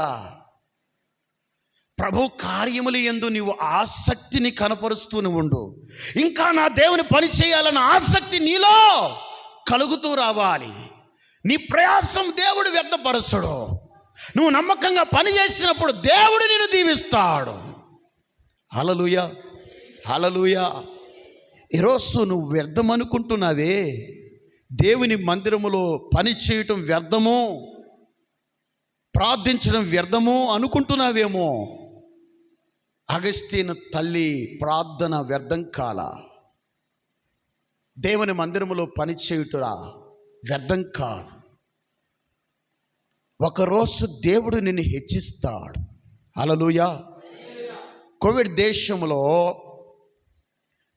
ప్రభు కార్యములు యందు నీవు ఆసక్తిని కనపరుస్తూనే ఉండు. ఇంకా నా దేవుని పని చేయాలన్న ఆసక్తి నీలో కలుగుతూ రావాలి. నీ ప్రయాసం దేవుడు వ్యర్థపరచడు. నువ్వు నమ్మకంగా పని చేసినప్పుడు దేవుడు నిన్ను దీవిస్తాడు. హల్లెలూయా, హల్లెలూయా. ఈరోజు నువ్వు వ్యర్థం అనుకుంటున్నావే, దేవుని మందిరములో పని చేయటం వ్యర్థము, ప్రార్థించడం వ్యర్థము అనుకుంటున్నావేమో. అగస్టీను తల్లి ప్రార్థన వ్యర్థం కాల, దేవుని మందిరములో పని చేయుటరా వ్యర్థం కాదు. ఒకరోజు దేవుడు నిన్ను హెచ్చిస్తాడు. హల్లెలూయా. కోవిడ్ దేశంలో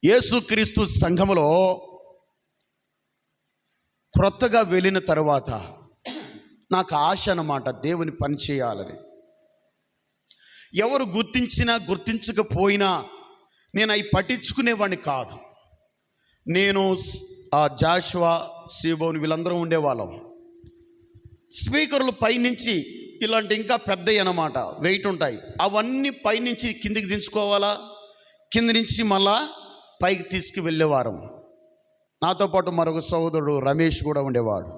యేసుక్రీస్తు సంఘములో క్రొత్తగా వెళ్ళిన తర్వాత నాకు ఆశ అన్నమాట, దేవుని పని చేయాలని. ఎవరు గుర్తించినా గుర్తించకపోయినా నేను అవి పట్టించుకునేవాడిని కాదు. నేను జాషువా, సీబోన్ వీళ్ళందరూ ఉండేవాళ్ళం. స్పీకర్లు పైనుంచి ఇలాంటి ఇంకా పెద్దవి అన్నమాట, వెయిట్ ఉంటాయి, అవన్నీ పైనుంచి కిందికి దించుకోవాలా, కింద నుంచి మళ్ళా పైకి తీసుకువెళ్ళేవారం. నాతో పాటు మరొక సోదరుడు రమేష్ కూడా ఉండేవాడు.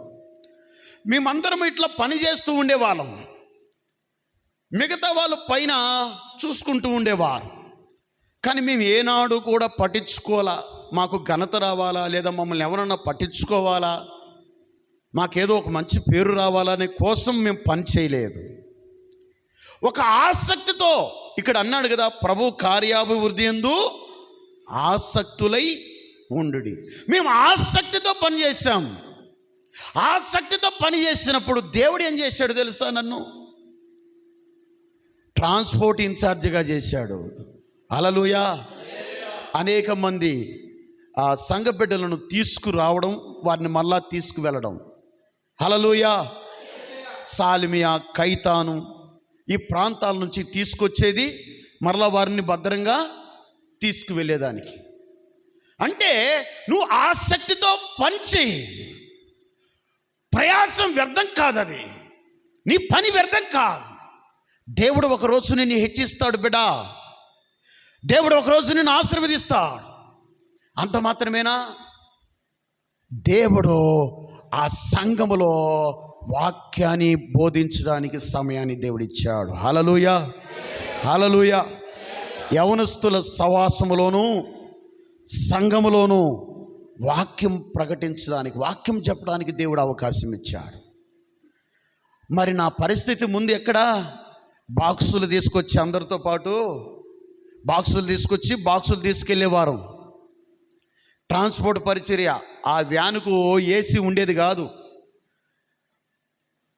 మేమందరం ఇట్లా పని చేస్తూ ఉండేవాళ్ళం. మిగతా వాళ్ళు పైన చూసుకుంటూ ఉండేవారు. కానీ మేము ఏనాడు కూడా పట్టించుకోవాలా, మాకు ఘనత రావాలా, లేదా మమ్మల్ని ఎవరన్నా పట్టించుకోవాలా, మాకేదో ఒక మంచి పేరు రావాలనే కోసం మేము పని చేయలేదు. ఒక ఆసక్తితో, ఇక్కడ అన్నాడు కదా, ప్రభు కార్యాభివృద్ధి యందు ఆసక్తులై ఉండుడి. మేము ఆసక్తితో పని చేశాం. ఆసక్తితో పని చేసినప్పుడు దేవుడు ఏం చేశాడు తెలుసా? నన్ను ట్రాన్స్పోర్ట్ ఇన్ఛార్జిగా చేశాడు. హల్లెలూయా. అనేక మంది సంఘ బిడ్డలను తీసుకురావడం, వారిని మళ్ళా తీసుకువెళ్ళడం. హల్లెలూయా. సాలిమియా, కైతాను ఈ ప్రాంతాల నుంచి తీసుకొచ్చేది, మరలా వారిని భద్రంగా తీసుకువెళ్ళేదానికి. అంటే నువ్వు ఆసక్తితో పని చేయి. ప్రయాసం వ్యర్థం కాదు, అది నీ పని వ్యర్థం కాదు. దేవుడు ఒకరోజు నిన్ను హెచ్చిస్తాడు బిడ్డా. దేవుడు ఒకరోజు నిన్ను ఆశీర్వదిస్తాడు. అంత మాత్రమేనా? దేవుడు ఆ సంఘములో వాక్యాన్ని బోధించడానికి సమయాన్ని దేవుడు ఇచ్చాడు. హల్లెలూయా, హల్లెలూయా. యవనస్తుల సవాసములోను సంఘములోను వాక్యం ప్రకటించడానికి, వాక్యం చెప్పడానికి దేవుడు అవకాశం ఇచ్చాడు. మరి నా పరిస్థితి ముందు ఎక్కడా? బాక్సులు తీసుకొచ్చి అందరితో పాటు బాక్సులు తీసుకెళ్ళేవారు. ట్రాన్స్పోర్ట్ పరిచర్య. ఆ వ్యానుకు ఏసీ ఉండేది కాదు,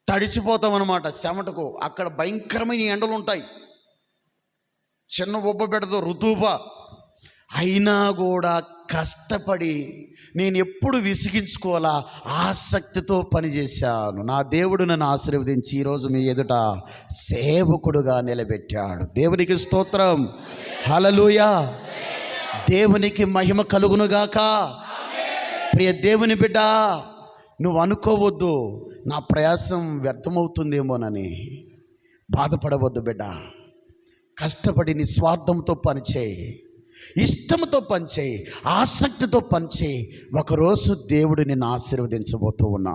తడిసిపోతాం అన్నమాట చెమటకు. అక్కడ భయంకరమైన ఎండలు ఉంటాయి, చిన్న ఉబ్బ పెడతావు, ఋతువుప. అయినా కూడా కష్టపడి నేను ఎప్పుడు విసిగించుకోవాలా ఆసక్తితో పనిచేశాను. నా దేవుడు నన్ను ఆశీర్వదించి ఈరోజు మీ ఎదుట సేవకుడుగా నిలబెట్టాడు. దేవునికి స్తోత్రం, హల్లెలూయా. దేవునికి మహిమ కలుగునుగాక. ప్రియ దేవుని బిడ్డ, నువ్వు అనుకోవద్దు నా ప్రయాసం వ్యర్థమవుతుందేమోనని. బాధపడవద్దు బిడ్డ. కష్టపడి నిస్వార్థంతో పనిచేయి, ఇష్టంతో పనిచేయి, ఆసక్తితో పనిచేయి. ఒకరోజు దేవుడు నిన్ను ఆశీర్వదించబోతూ ఉన్నా.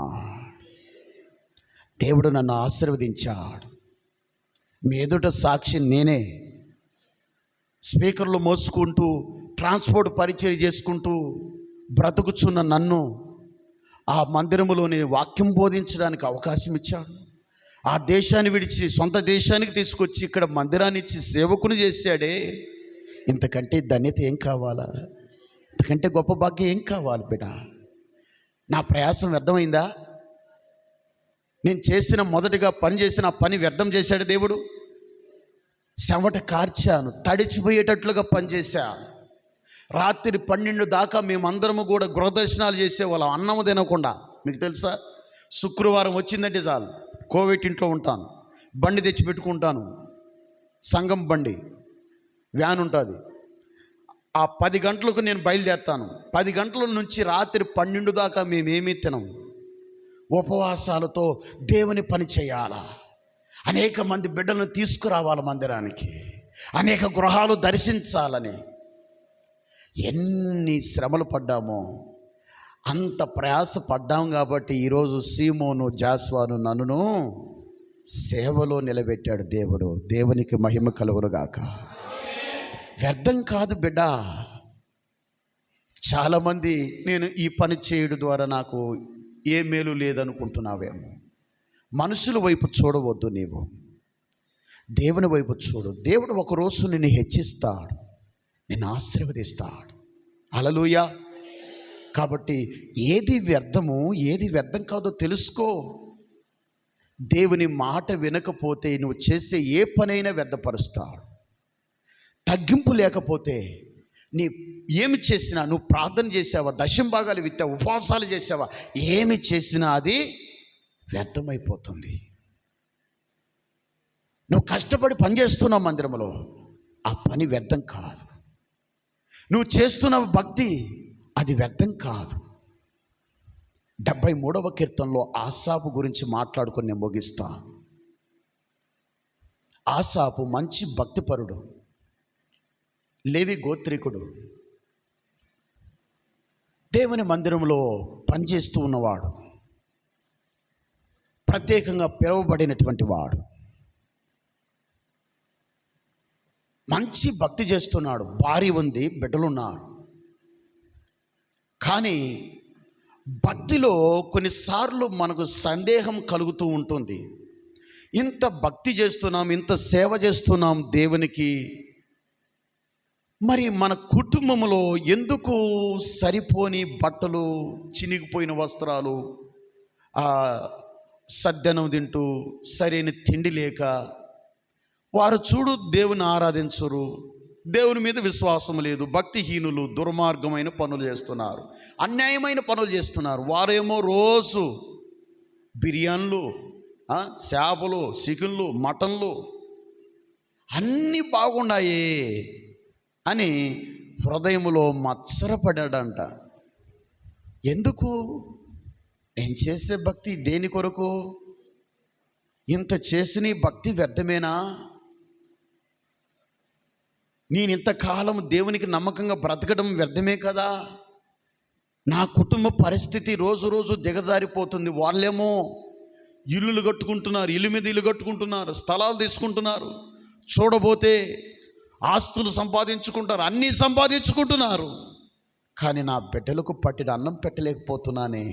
దేవుడు నన్ను ఆశీర్వదించాడు. మీ ఎదుట సాక్షి నేనే. స్పీకర్లు మోసుకుంటూ ట్రాన్స్పోర్ట్ పరిచయం చేసుకుంటూ బ్రతుకుచున్న నన్ను ఆ మందిరములోని వాక్యం బోధించడానికి అవకాశం ఇచ్చాడు. ఆ దేశాన్ని విడిచి సొంత దేశానికి తీసుకొచ్చి ఇక్కడ మందిరాన్ని ఇచ్చి సేవకుని చేశాడే. ఇంతకంటే ధన్యత ఏం కావాలా? ఇంతకంటే గొప్ప భాగ్యం ఏం కావాలి బిడ్డ? నా ప్రయాసం వ్యర్థమైందా? నేను చేసిన మొదటిగా పనిచేసిన పని వ్యర్థం చేశాడు దేవుడు. చెమట కార్చాను, తడిచిపోయేటట్లుగా పనిచేశాను. రాత్రి 12 దాకా మేమందరము కూడా గృహదర్శనాలు చేసేవాళ్ళం, అన్నము తినకుండా. మీకు తెలుసా, శుక్రవారం వచ్చిందంటే చాలు కోవిడ్ ఇంట్లో ఉంటాను, బండి తెచ్చి పెట్టుకుంటాను. సంఘం బండి, వ్యాన్ ఉంటుంది. ఆ 10 గంటలకు నేను బయలుదేరుతాను. 10 గంటల నుంచి రాత్రి 12 దాకా మేమేమీ తినం. ఉపవాసాలతో దేవుని పని చేయాలా, అనేక మంది బిడ్డలను తీసుకురావాలి మందిరానికి, అనేక గృహాలు దర్శించాలని. ఎన్ని శ్రమలు పడ్డామో, అంత ప్రయాస పడ్డాం. కాబట్టి ఈరోజు సీమోను, జాస్వాను నన్ను సేవలో నిలబెట్టాడు దేవుడు. దేవునికి మహిమ కలుగునుగాక. వ్యర్థం కాదు బిడ్డ. చాలామంది నేను ఈ పని చేయడం ద్వారా నాకు ఏ మేలు లేదనుకుంటున్నావేమో. మనుషుల వైపు చూడవద్దు, నీవు దేవుని వైపు చూడు. దేవుడు ఒకరోజు నిన్ను హెచ్చిస్తాడు, నిన్ను ఆశీర్వదిస్తాడు. హల్లెలూయా. కాబట్టి ఏది వ్యర్థము, ఏది వ్యర్థం కాదో తెలుసుకో. దేవుని మాట వినకపోతే నువ్వు చేసే ఏ పనైనా వ్యర్థపరుస్తాడు. తగ్గింపు లేకపోతే నీ ఏమి చేసినా, నువ్వు ప్రార్థన చేసావా, దశంభాగాలు విత్తావా, ఉపవాసాలు చేసావా, ఏమి చేసినా అది వ్యర్థమైపోతుంది. నువ్వు కష్టపడి పని చేస్తున్నావు మందిరంలో, ఆ పని వ్యర్థం కాదు. నువ్వు చేస్తున్న భక్తి అది వ్యర్థం కాదు. 73వ కీర్తనలో ఆసాపు గురించి మాట్లాడుకొని నేను ముగిస్తా. ఆసాపు మంచి భక్తిపరుడు, లేవి గోత్రికుడు, దేవుని మందిరంలో పనిచేస్తూ ఉన్నవాడు, ప్రత్యేకంగా పిలువబడినటువంటి వాడు. మంచి భక్తి చేస్తున్నాడు, భార్య ఉంది, బిడ్డలున్నారు. కానీ భక్తిలో కొన్నిసార్లు మనకు సందేహం కలుగుతూ ఉంటుంది. ఇంత భక్తి చేస్తున్నాం, ఇంత సేవ చేస్తున్నాం దేవునికి, మరి మన కుటుంబంలో ఎందుకు సరిపోని బట్టలు, చినిగిపోయిన వస్త్రాలు, సద్దనం తింటూ సరైన తిండి లేక వారు చూడు దేవుని ఆరాధించరు, దేవుని మీద విశ్వాసం లేదు, భక్తిహీనులు, దుర్మార్గమైన పనులు చేస్తున్నారు, అన్యాయమైన పనులు చేస్తున్నారు. వారేమో రోజు బిర్యానీలు, చేపలు, చికెన్లు, మటన్లు అన్నీ బాగున్నాయే అని హృదయంలో మత్సరపడాడంట. ఎందుకు? నేను చేసే భక్తి దేని కొరకు? ఇంత చేసిన ఈ భక్తి వ్యర్థమేనా? నేను ఇంతకాలం దేవునికి నమ్మకంగా బ్రతకడం వ్యర్థమే కదా. నా కుటుంబ పరిస్థితి రోజు రోజు దిగజారిపోతుంది. వాళ్ళేమో ఇల్లులు కట్టుకుంటున్నారు, ఇల్లు మీద ఇల్లు కట్టుకుంటున్నారు, స్థలాలు తీసుకుంటున్నారు, చూడబోతే ఆస్తులు సంపాదించుకుంటారు, అన్నీ సంపాదించుకుంటున్నారు. కానీ నా బిడ్డలకు పట్టిన అన్నం పెట్టలేకపోతున్నానే.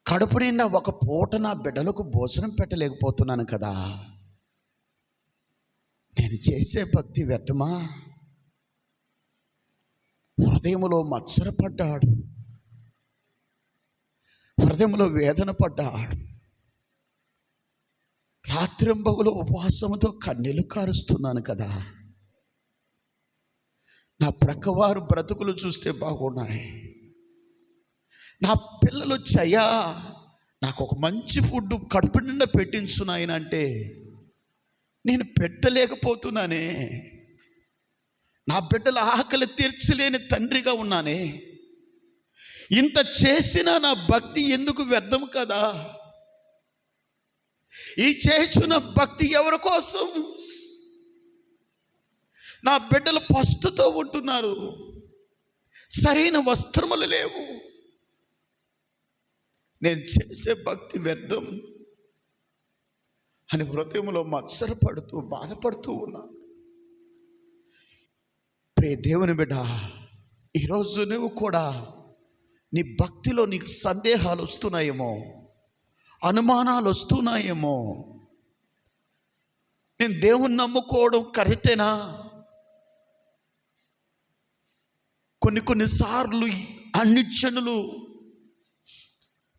కడుపు నిండా ఒక పూట నా బిడ్డలకు భోజనం పెట్టలేకపోతున్నాను కదా. నేను చేసే భక్తి వ్యర్థమా? హృదయములో మత్సరపడ్డాడు, హృదయంలో వేదన పడ్డాడు, రాత్రింబగులు ఉపవాసంతో కన్నీళ్లు కారుస్తున్నాను కదా. నా ప్రక్కవారు బ్రతుకులు చూస్తే బాగున్నాయి. నా పిల్లలు చయ్యా నాకు ఒక మంచి ఫుడ్ కడుపు నిండా పెట్టించు నాయన అంటే నేను పెట్టలేకపోతున్నానే. నా బిడ్డల ఆకలి తీర్చలేని తండ్రిగా ఉన్నానే. ఇంత చేసినా నా భక్తి ఎందుకు వ్యర్థం కదా. ఈ చేస్తున్న భక్తి ఎవరి కోసం? నా బిడ్డలు పస్తుతో ఉంటున్నారు, సరైన వస్త్రములు లేవు. నేను చేసే భక్తి వ్యర్థం అని హృదయంలో మత్సరపడుతూ బాధపడుతూ ఉన్నాను. ప్రియ దేవుని బిడ్డ, ఈరోజు నువ్వు కూడా నీ భక్తిలో నీకు సందేహాలు వస్తున్నాయేమో, అనుమానాలు వస్తున్నాయేమో. నేను దేవుని నమ్ముకోవడం కరెక్టేనా? కొన్నిసార్లు అన్నిచ్చనులు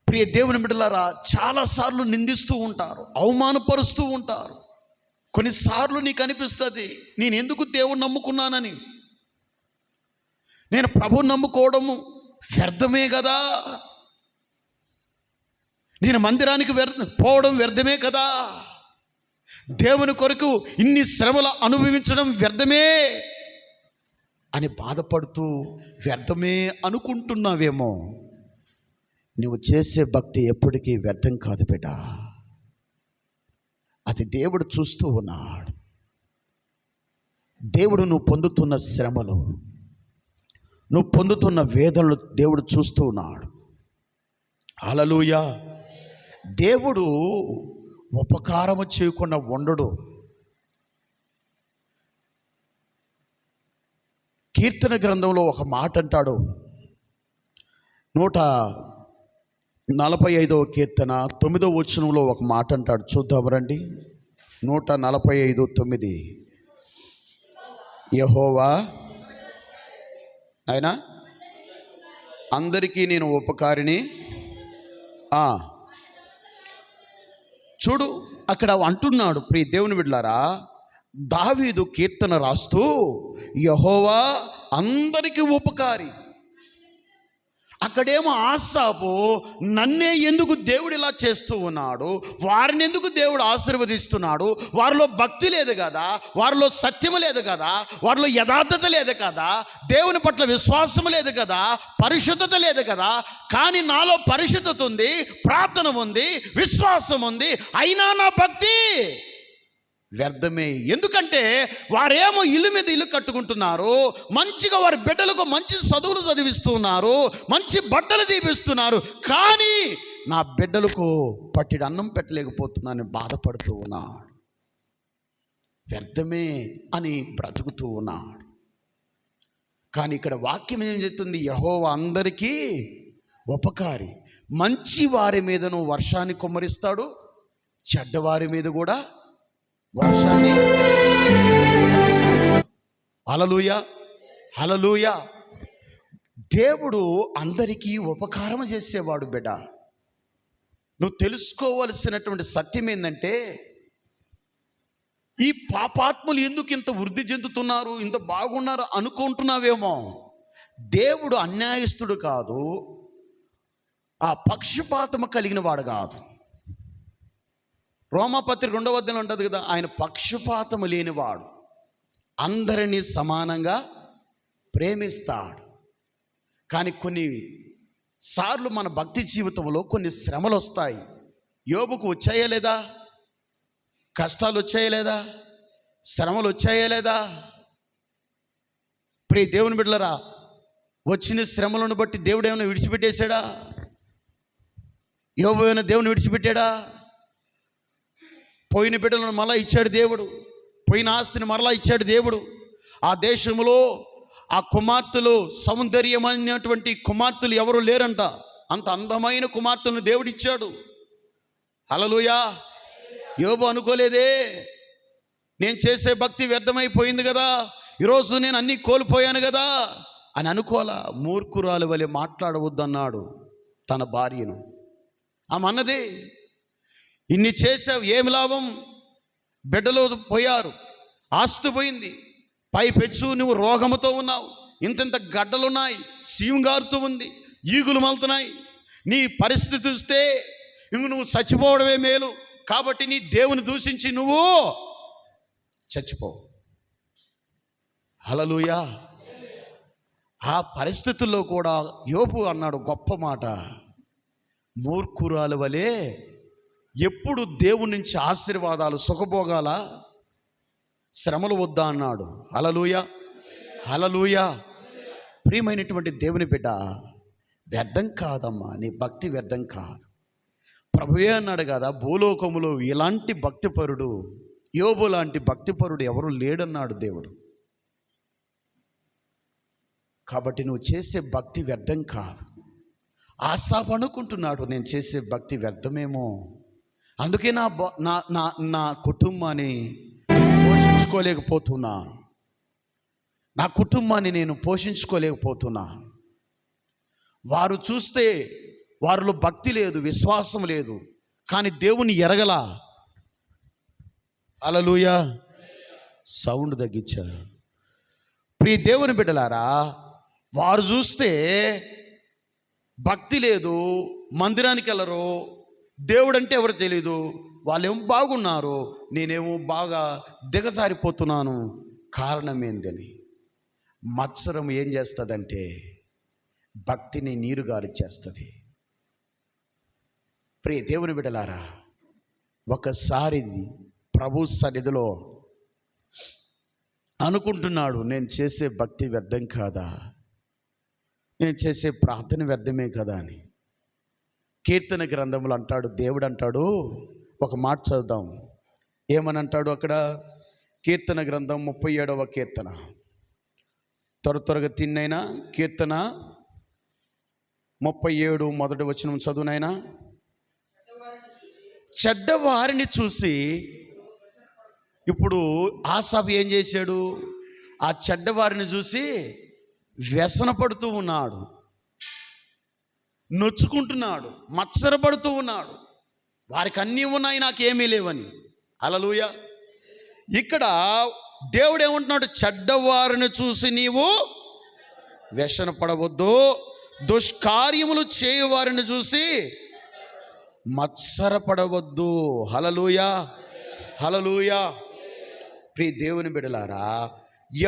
ప్రియ దేవుని బిడ్డలారా చాలాసార్లు నిందిస్తూ ఉంటారు, అవమానపరుస్తూ ఉంటారు. కొన్నిసార్లు నీకు అనిపిస్తుంది నేను ఎందుకు దేవుని నమ్ముకున్నానని. నేను ప్రభువుని నమ్ముకోవడము వ్యర్థమే కదా, నేను మందిరానికి పోవడం వ్యర్థమే కదా, దేవుని కొరకు ఇన్ని శ్రమలు అనుభవించడం వ్యర్థమే అని బాధపడుతూ వ్యర్థమే అనుకుంటున్నావేమో. నువ్వు చేసే భక్తి ఎప్పటికీ వ్యర్థం కాదు బిడ్డ. అది దేవుడు చూస్తూ ఉన్నాడు. దేవుడు నువ్వు పొందుతున్న శ్రమలు, నువ్వు పొందుతున్న వేదనలు దేవుడు చూస్తూ ఉన్నాడు. హల్లెలూయా. దేవుడు ఉపకారము చేయకుండా ఉండడు. కీర్తన గ్రంథంలో ఒక మాట అంటాడు, 145వ కీర్తన 9వ వచనంలో ఒక మాట అంటాడు. చూద్దాం రండి. 145:9. యెహోవా ఆయన అందరికీ నేను ఉపకారిని. చూడు అక్కడ అంటున్నాడు ప్రియ దేవుని బిడ్డలారా, దావీదు కీర్తన రాస్తూ యెహోవా అందరికీ ఉపకారి. అక్కడేమో ఆసాపు నన్నే ఎందుకు దేవుడు ఇలా చేస్తూ ఉన్నాడు, వారిని ఎందుకు దేవుడు ఆశీర్వదిస్తున్నాడు, వారిలో భక్తి లేదు కదా, వారిలో సత్యము లేదు కదా, వారిలో యథార్థత లేదు కదా, దేవుని పట్ల విశ్వాసం లేదు కదా, పరిశుద్ధత లేదు కదా. కానీ నాలో పరిశుద్ధత ఉంది, ప్రార్థన ఉంది, విశ్వాసం ఉంది, అయినా నా భక్తి వ్యర్థమే. ఎందుకంటే వారేమో ఇల్లు మీద ఇల్లు కట్టుకుంటున్నారు, మంచిగా వారి బిడ్డలకు మంచి చదువులు చదివిస్తున్నారు, మంచి బట్టలు తీపిస్తున్నారు, కానీ నా బిడ్డలకు పట్టిడి అన్నం పెట్టలేకపోతున్నానని బాధపడుతూ ఉన్నాడు. వ్యర్థమే అని బ్రతుకుతూ ఉన్నాడు. కానీ ఇక్కడ వాక్యం ఏం చెప్తుంది? యెహోవా అందరికీ ఉపకారి. మంచి వారి మీదను వర్షాన్ని కుమ్మరిస్తాడు, చెడ్డవారి మీద కూడా వర్షాన్ని. హల్లెలూయా, హల్లెలూయా. దేవుడు అందరికీ ఉపకారం చేసేవాడు బిడ్డ. నువ్వు తెలుసుకోవలసినటువంటి సత్యం ఏంటంటే, ఈ పాపాత్ములు ఎందుకు ఇంత వృద్ధి చెందుతున్నారు, ఇంత బాగున్నారు అనుకుంటున్నావేమో. దేవుడు అన్యాయస్తుడు కాదు, ఆ పక్షపాతము కలిగిన వాడు కాదు. రోమాపత్రిక 2వ అధ్యాయంలో ఉంటుంది కదా, ఆయన పక్షపాతము లేనివాడు, అందరినీ సమానంగా ప్రేమిస్తాడు. కానీ కొన్ని సార్లు మన భక్తి జీవితంలో కొన్ని శ్రమలు వస్తాయి. యోబుకు వచ్చాయా లేదా? కష్టాలు వచ్చాయా లేదా? శ్రమలు వచ్చాయా లేదా? ప్రియ దేవుని బిడ్డలారా, వచ్చిన శ్రమలను బట్టి దేవుడు ఏమైనా విడిచిపెట్టేశాడా? యోబు ఏమైనా దేవుని విడిచిపెట్టాడా? పోయిన బిడ్డలను మరలా ఇచ్చాడు దేవుడు, పోయిన ఆస్తిని మరలా ఇచ్చాడు దేవుడు. ఆ దేశంలో ఆ కుమార్తెలు, సౌందర్యమైనటువంటి కుమార్తెలు ఎవరు లేరంట. అంత అందమైన కుమార్తెలను దేవుడిచ్చాడు. హల్లెలూయా. యోబు అనుకోలేదే, నేను చేసే భక్తి వ్యర్థమైపోయింది కదా, ఈరోజు నేను అన్నీ కోల్పోయాను కదా అని అనుకోలా. మూర్ఖురాలు వలె మాట్లాడవద్దన్నాడు తన భార్యను. ఆమె అన్నది, ఇన్ని చేసావు ఏమి లాభం? బిడ్డలు పోయారు, ఆస్తి పోయింది, పైపెచ్చు నువ్వు రోగముతో ఉన్నావు, ఇంత గడ్డలున్నాయి, సీంగారుతూ ఉంది, ఈగులు మలుతున్నాయి. నీ పరిస్థితి చూస్తే ఇంక నువ్వు చచ్చిపోవడమే మేలు, కాబట్టి నీ దేవుని దూషించి నువ్వు చచ్చిపో. హల్లెలూయా. ఆ పరిస్థితుల్లో కూడా యోబు అన్నాడు గొప్ప మాట, మూర్ఖురాలు వలె ఎప్పుడు దేవుని నుంచి ఆశీర్వాదాలు, సుఖభోగాల, శ్రమలు వద్దా అన్నాడు. హల్లెలూయా, హల్లెలూయా. ప్రియమైనటువంటి దేవుని బిడ్డ, వ్యర్థం కాదమ్మా, నీ భక్తి వ్యర్థం కాదు. ప్రభువే అన్నాడు కదా, భూలోకములో ఇలాంటి భక్తిపరుడు, యోబు లాంటి భక్తిపరుడు ఎవరు లేడన్నాడు దేవుడు. కాబట్టి నువ్వు చేసే భక్తి వ్యర్థం కాదు. ఆసాపు అనుకుంటున్నాడు, నేను చేసే భక్తి వ్యర్థమేమో, అందుకే నా కుటుంబాన్ని పోషించుకోలేకపోతున్నా, నా కుటుంబాన్ని నేను పోషించుకోలేకపోతున్నా. వారు చూస్తే వారిలో భక్తి లేదు, విశ్వాసం లేదు, కానీ దేవుని ఎరగలా. హల్లెలూయా. సౌండ్ తగ్గించారు. ప్రియ దేవుని బిడ్డలారా, వారు చూస్తే భక్తి లేదు, మందిరానికి వెళ్ళరు, దేవుడు అంటే ఎవరు తెలీదు, వాళ్ళేమో బాగున్నారు, నేనేమో బాగా దిగజారిపోతున్నాను. కారణం ఏందని? మత్సరం ఏం చేస్తుందంటే భక్తిని నీరుగారి చేస్తుంది. ప్రియ దేవుని బిడ్డలారా, ఒకసారి ప్రభు సన్నిధిలో అనుకుంటున్నాడు, నేను చేసే భక్తి వ్యర్థం కాదా, నేను చేసే ప్రార్థన వ్యర్థమే కదా అని. కీర్తన గ్రంథములు అంటాడు, దేవుడు అంటాడు, ఒక మాట చదువుదాం. ఏమని అంటాడు అక్కడ? కీర్తన గ్రంథం 37వ కీర్తన, త్వరగా తిన్నైనా కీర్తన 37 మొదటి వచనం చదువునైనా. చెడ్డవారిని చూసి, ఇప్పుడు ఆసాపు ఏం చేశాడు? ఆ చెడ్డవారిని చూసి వ్యసనపడుతూ ఉన్నాడు, నొచ్చుకుంటున్నాడు, మత్సరపడుతూ ఉన్నాడు. వారికి అన్నీ ఉన్నాయి, నాకేమీ లేవని. హల్లెలూయా. ఇక్కడ దేవుడు ఏమంటున్నాడు? చెడ్డవారిని చూసి నీవు వ్యసనపడవద్దు, దుష్కార్యములు చేయువారిని చూసి మత్సరపడవద్దు. హల్లెలూయా, హల్లెలూయా. ప్రియ దేవుని బిడ్డలారా,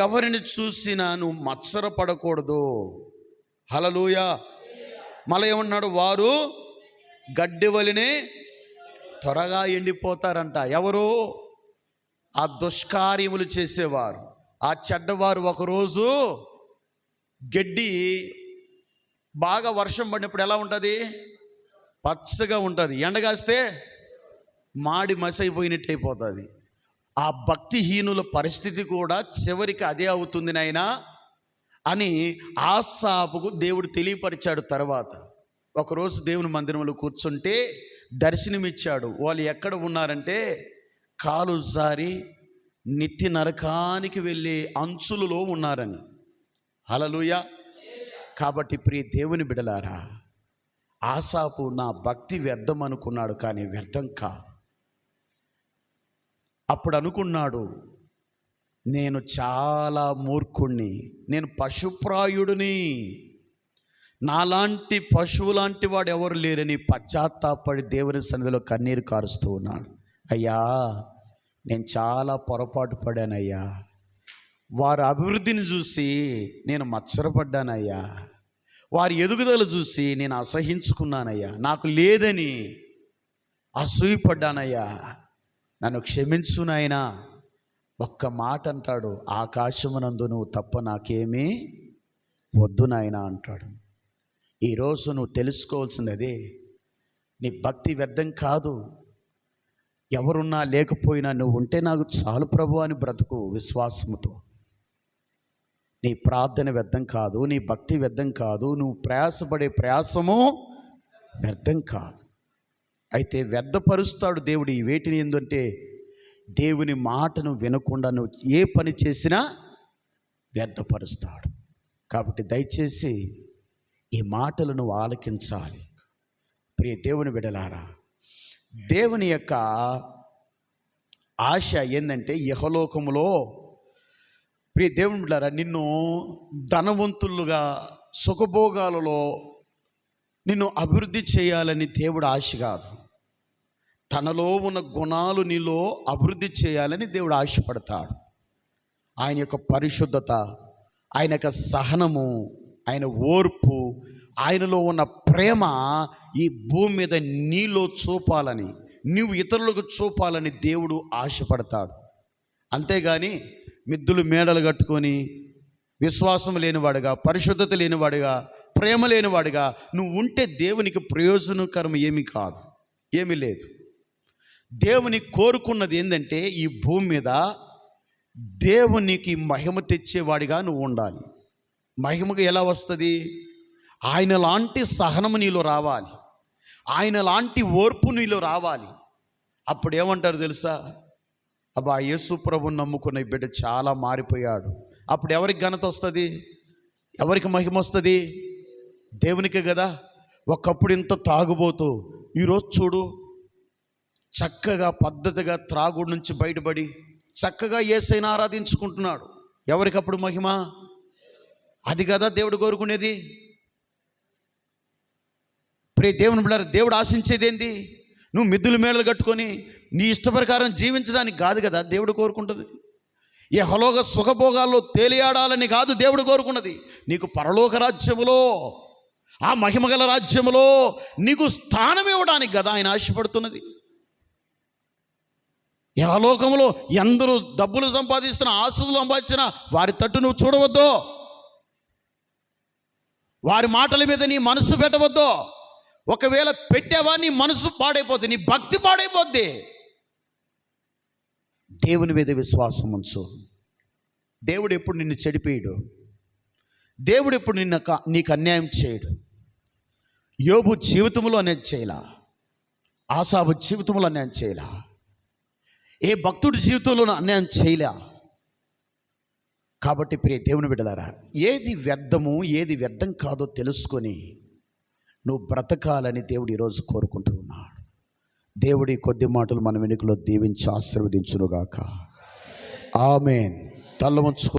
ఎవరిని చూసినా నువ్వు మత్సరపడకూడదు. హల్లెలూయా. మళ్ళీ ఏమంటున్నాడు? వారు గడ్డి వలెనే త్వరగా ఎండిపోతారంట. ఎవరు? ఆ దుష్కార్యములు చేసేవారు, ఆ చెడ్డవారు. ఒకరోజు గడ్డి బాగా వర్షం పడినప్పుడు ఎలా ఉంటుంది? పచ్చగా ఉంటుంది. ఎండగాస్తే మాడి మసైపోయినట్టు అయిపోతుంది. ఆ భక్తిహీనుల పరిస్థితి కూడా చివరికి అదే అవుతుంది నాయనా అని ఆసాపుకు దేవుడు తెలియపరిచాడు. తర్వాత ఒకరోజు దేవుని మందిరంలో కూర్చుంటే దర్శనమిచ్చాడు. వాళ్ళు ఎక్కడ ఉన్నారంటే కాలు జారి నిత్య నరకానికి వెళ్ళే అంచులలో ఉన్నారని. హల్లెలూయా. కాబట్టి ప్రియ దేవుని బిడ్డలారా, ఆసాపు నా భక్తి వ్యర్థం అనుకున్నాడు, కానీ వ్యర్థం కాదు. అప్పుడు అనుకున్నాడు, నేను చాలా మూర్ఖుణ్ణి, నేను పశుప్రాయుడిని, నాలాంటి పశువు లాంటి వాడు ఎవరు లేరని పశ్చాత్తాపడి దేవుని సన్నిధిలో కన్నీరు కారుస్తూ ఉన్నాడు. అయ్యా, నేను చాలా పొరపాటు పడానయ్యా, వారి అభివృద్ధిని చూసి నేను మత్సరపడ్డానయ్యా, వారి ఎదుగుదల చూసి నేను అసహించుకున్నానయ్యా, నాకు లేదని అసూయపడ్డానయ్యా, నన్ను క్షమించు నాయనా. ఒక్క మాట అంటాడు, ఆకాశమునందు నువ్వు తప్ప నాకేమీ వద్దు నాయనా అంటాడు. ఈరోజు నువ్వు తెలుసుకోవాల్సింది అదే. నీ భక్తి వ్యర్థం కాదు. ఎవరున్నా లేకపోయినా నువ్వు ఉంటే నాకు చాలు ప్రభు అని బ్రతుకు విశ్వాసముతో. నీ ప్రార్థన వ్యర్థం కాదు, నీ భక్తి వ్యర్థం కాదు, నువ్వు ప్రయాసపడే ప్రయాసము వ్యర్థం కాదు. అయితే వ్యర్థపరుస్తాడు దేవుడు ఈ వేటిని. ఏంటంటే దేవుని మాటను వినకుండా నువ్వు ఏ పని చేసినా వ్యర్థపరుస్తాడు. కాబట్టి దయచేసి ఈ మాటలు నువ్వు ఆలకించాలి. ప్రియ దేవుని బిడ్డలారా, దేవుని యొక్క ఆశ ఏంటంటే యెహోలోకములో ప్రియ దేవుని బిడ్డలారా, నిన్ను ధనవంతులుగా సుఖభోగాలలో నిన్ను అభివృద్ధి చేయాలని దేవుడు ఆశ కాదు. తనలో ఉన్న గుణాలు నీలో అభివృద్ధి చేయాలని దేవుడు ఆశపడతాడు. ఆయన యొక్క పరిశుద్ధత, ఆయన యొక్క సహనము, ఆయన ఓర్పు, ఆయనలో ఉన్న ప్రేమ ఈ భూమి మీద నీలో చూపాలని, నీవు ఇతరులకు చూపాలని దేవుడు ఆశపడతాడు. అంతేగాని మిద్దులు మేడలు కట్టుకొని విశ్వాసం లేనివాడుగా, పరిశుద్ధత లేనివాడుగా, ప్రేమ లేనివాడుగా నువ్వు ఉంటే దేవునికి ప్రయోజనకరం ఏమీ కాదు, ఏమీ లేదు. దేవుని కోరుకున్నది ఏంటంటే ఈ భూమి మీద దేవునికి మహిమ తెచ్చేవాడిగా నువ్వు ఉండాలి. మహిమగా ఎలా వస్తుంది? ఆయన లాంటి సహనము నీలో రావాలి, ఆయన లాంటి ఓర్పు నీలో రావాలి. అప్పుడు ఏమంటారు తెలుసా? అబ్బా, యేసు ప్రభువుని నమ్ముకున్న ఈ బిడ్డ చాలా మారిపోయాడు. అప్పుడు ఎవరికి ఘనత వస్తుంది? ఎవరికి మహిమ వస్తుంది? దేవునికే కదా. ఒకప్పుడు ఇంత తాగుబోతూ ఈరోజు చూడు చక్కగా పద్ధతిగా త్రాగుడు నుంచి బయటపడి చక్కగా యేసయ్యను ఆరాధించుకుంటున్నాడు. ఎవరికప్పుడు మహిమ? అది కదా దేవుడు కోరుకునేది. ప్రియ దేవుని బిడ్డలారా, దేవుడు ఆశించేది ఏంటి? నువ్వు మిద్దులు మేడలు కట్టుకొని నీ ఇష్ట ప్రకారం జీవించడానికి కాదు కదా దేవుడు కోరుకుంటుంది. యెహోలోక సుఖభోగాల్లో తేలియాడాలని కాదు దేవుడు కోరుకున్నది. నీకు పరలోక రాజ్యములో, ఆ మహిమగల రాజ్యములో నీకు స్థానం ఇవ్వడానికి కదా ఆయన ఆశపడుతున్నది. యెహోలోకములో ఎందరూ డబ్బులు సంపాదిస్తున్నా, ఆస్తులు సంపాదించినా వారి తట్టు నువ్వు చూడవద్దు, వారి మాటల మీద నీ మనసు పెట్టవద్దు. ఒకవేళ పెట్టావా నీ మనసు పాడైపోద్ది, నీ భక్తి పాడైపోద్ది. దేవుని మీద విశ్వాసం ఉంచు. దేవుడు ఎప్పుడు నిన్ను చెడిపోయాడు, దేవుడు ఎప్పుడు నీకు అన్యాయం చేయడు. యోబు జీవితంలో అన్యాయం చేయలా, ఆసాబు జీవితంలో అన్యాయం చేయలా, ఏ భక్తుడి జీవితంలో అన్యాయం చేయలే. కాబట్టి ప్రియ దేవుని బిడ్డలారా, ఏది వ్యర్థము ఏది వ్యర్థం కాదో తెలుసుకొని నువ్వు బ్రతకాలని దేవుడు ఈరోజు కోరుకుంటూ ఉన్నాడు. దేవుడి కొద్ది మాటలు మన వెనుకలో దీవించి ఆశీర్వదించునుగాక. ఆమేన్. తల్ల వంచుకో.